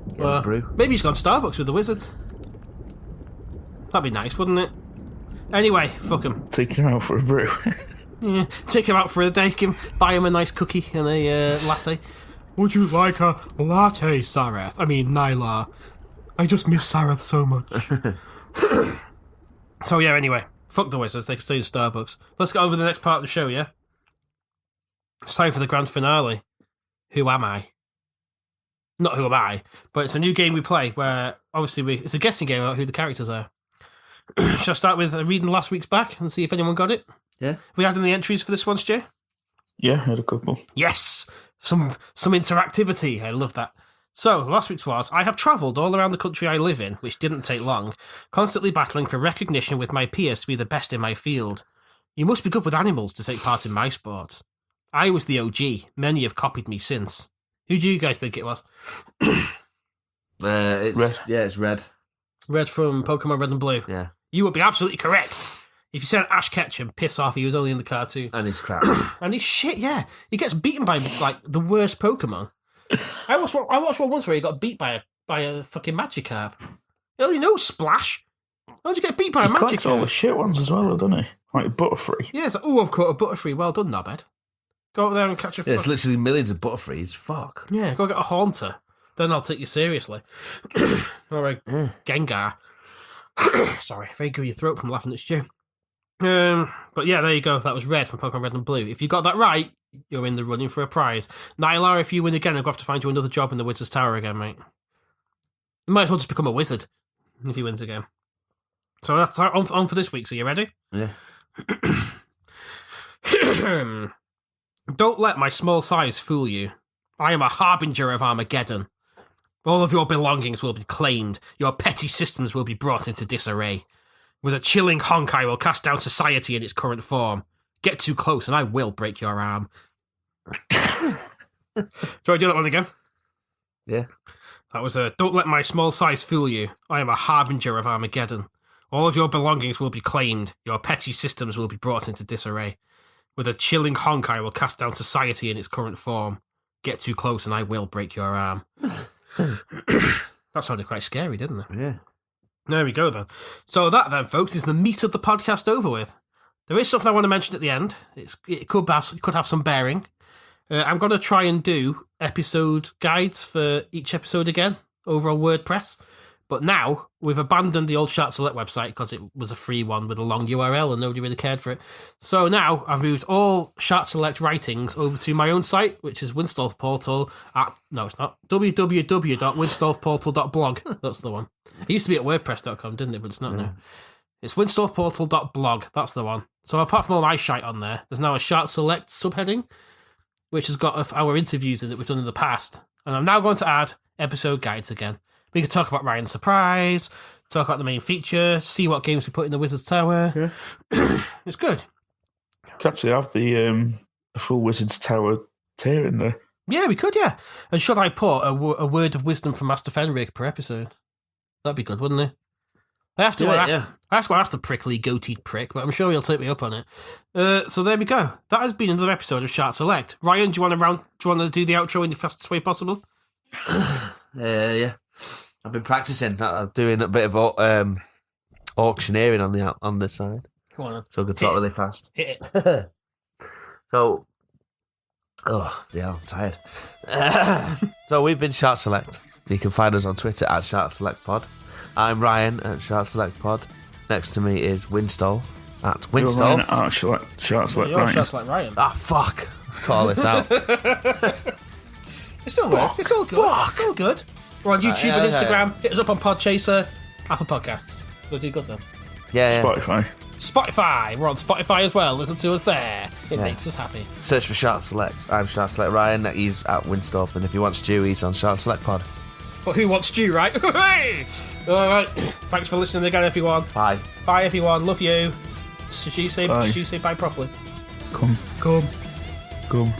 Getting a brew. Maybe he's gone Starbucks with the Wizards. That'd be nice, wouldn't it? Anyway, fuck him. Taking him out for a brew. Yeah, take him out for a day, buy him a nice cookie and a latte. Would you like a latte, Sareth? I mean, Nyla. I just miss Sareth so much. So yeah, anyway, fuck the Wizards, they can stay in Starbucks. Let's get over to the next part of the show, yeah? It's time for the grand finale. Who am I? Not who am I, but it's a new game we play where, obviously, it's a guessing game about who the characters are. Shall I start with reading last week's back and see if anyone got it? Yeah. We had any entries for this one, Stu? Yeah, I had a couple. Yes! Some interactivity. I love that. So, last week's was, I have travelled all around the country I live in, which didn't take long, constantly battling for recognition with my peers to be the best in my field. You must be good with animals to take part in my sport. I was the OG. Many have copied me since. Who do you guys think it was? It's Red. Yeah, it's Red. Red from Pokemon Red and Blue. Yeah. You would be absolutely correct. If you said Ash Ketchum, piss off, he was only in the cartoon. And he's crap. And he's shit, yeah. He gets beaten by, like, the worst Pokemon. I watched one once where he got beat by a fucking Magikarp. He only knows Splash. How'd you get beat by a He collects all the Magikarp? shit ones as well, doesn't he? Like Butterfree. Yeah, it's like, oh, I've caught a Butterfree. Well done, knobhead. Go up there and catch a Yeah, it's literally millions of Butterfrees. Fuck. Yeah, go get a Haunter. Then I'll take you seriously. Or a Gengar. Sorry, very good your throat from laughing at Stu. But yeah, there you go. That was Red from Pokemon Red and Blue. If you got that right, you're in the running for a prize. Nyla, if you win again, I'll have to find you another job in the Wizard's Tower again, mate. You might as well just become a wizard if he wins again. So that's on for this week. So you ready? Yeah. Don't let my small size fool you. I am a harbinger of Armageddon. All of your belongings will be claimed. Your petty systems will be brought into disarray. With a chilling honk, I will cast down society in its current form. Get too close and I will break your arm. Do I do that one again? Yeah. That was a don't let my small size fool you. I am a harbinger of Armageddon. All of your belongings will be claimed. Your petty systems will be brought into disarray. With a chilling honk, I will cast down society in its current form. Get too close and I will break your arm. That sounded quite scary, didn't it? Yeah. There we go, then. So that, then, folks, is the meat of the podcast over with. There is something I want to mention at the end. It could have some bearing. I'm going to try and do episode guides for each episode again over on WordPress. But now, we've abandoned the old Shart Select website because it was a free one with a long URL and nobody really cared for it. So now, I've moved all Shart Select writings over to my own site, which is Winstolf Portal at... No, it's not. www.winstolfportal.blog. That's the one. It used to be at WordPress.com, didn't it? But it's not now. It's winstolfportal.blog. That's the one. So apart from all my shite on there, there's now a Shart Select subheading, which has got our interviews in that we've done in the past. And I'm now going to add episode guides again. We can talk about Ryan's surprise, talk about the main feature, see what games we put in the Wizard's Tower. Yeah. It's good. Could actually have the full Wizard's Tower tier in there. Yeah, we could, yeah. And should I put a word of wisdom from Master Fenric per episode? That'd be good, wouldn't it? I have to ask the prickly goateed prick, but I'm sure he'll take me up on it. So there we go. That has been another episode of Shart Select. Ryan, do you want to do the outro in the fastest way possible? Yeah. I've been practicing. I'm doing a bit of auctioneering on this side. Go on then. So I can talk really fast. Hit it. So, I'm tired. So we've been Shart Select. You can find us on Twitter at Shart Select Pod. I'm Ryan at Shart Select Pod. Next to me is Winstolf at Winstolf. Shart Select You're Ryan. Shart Select Ryan. Ah, fuck. Call this out. It still works. It's all good. Fuck. It's all good. We're on YouTube Yeah, and okay. Instagram. Hit us up on Podchaser, Apple Podcasts. They'll do good then. Yeah. Spotify. We're on Spotify as well. Listen to us there. It makes us happy. Search for Shart Select. I'm Shart Select Ryan. He's at Winstolf. And if you want Stu, he's on Shart Select Pod. But who wants Stew, right? Hey! All right. Thanks for listening again, everyone. Bye. Bye, everyone. Love you. Should you say Bye. bye properly? Come. Come. Come.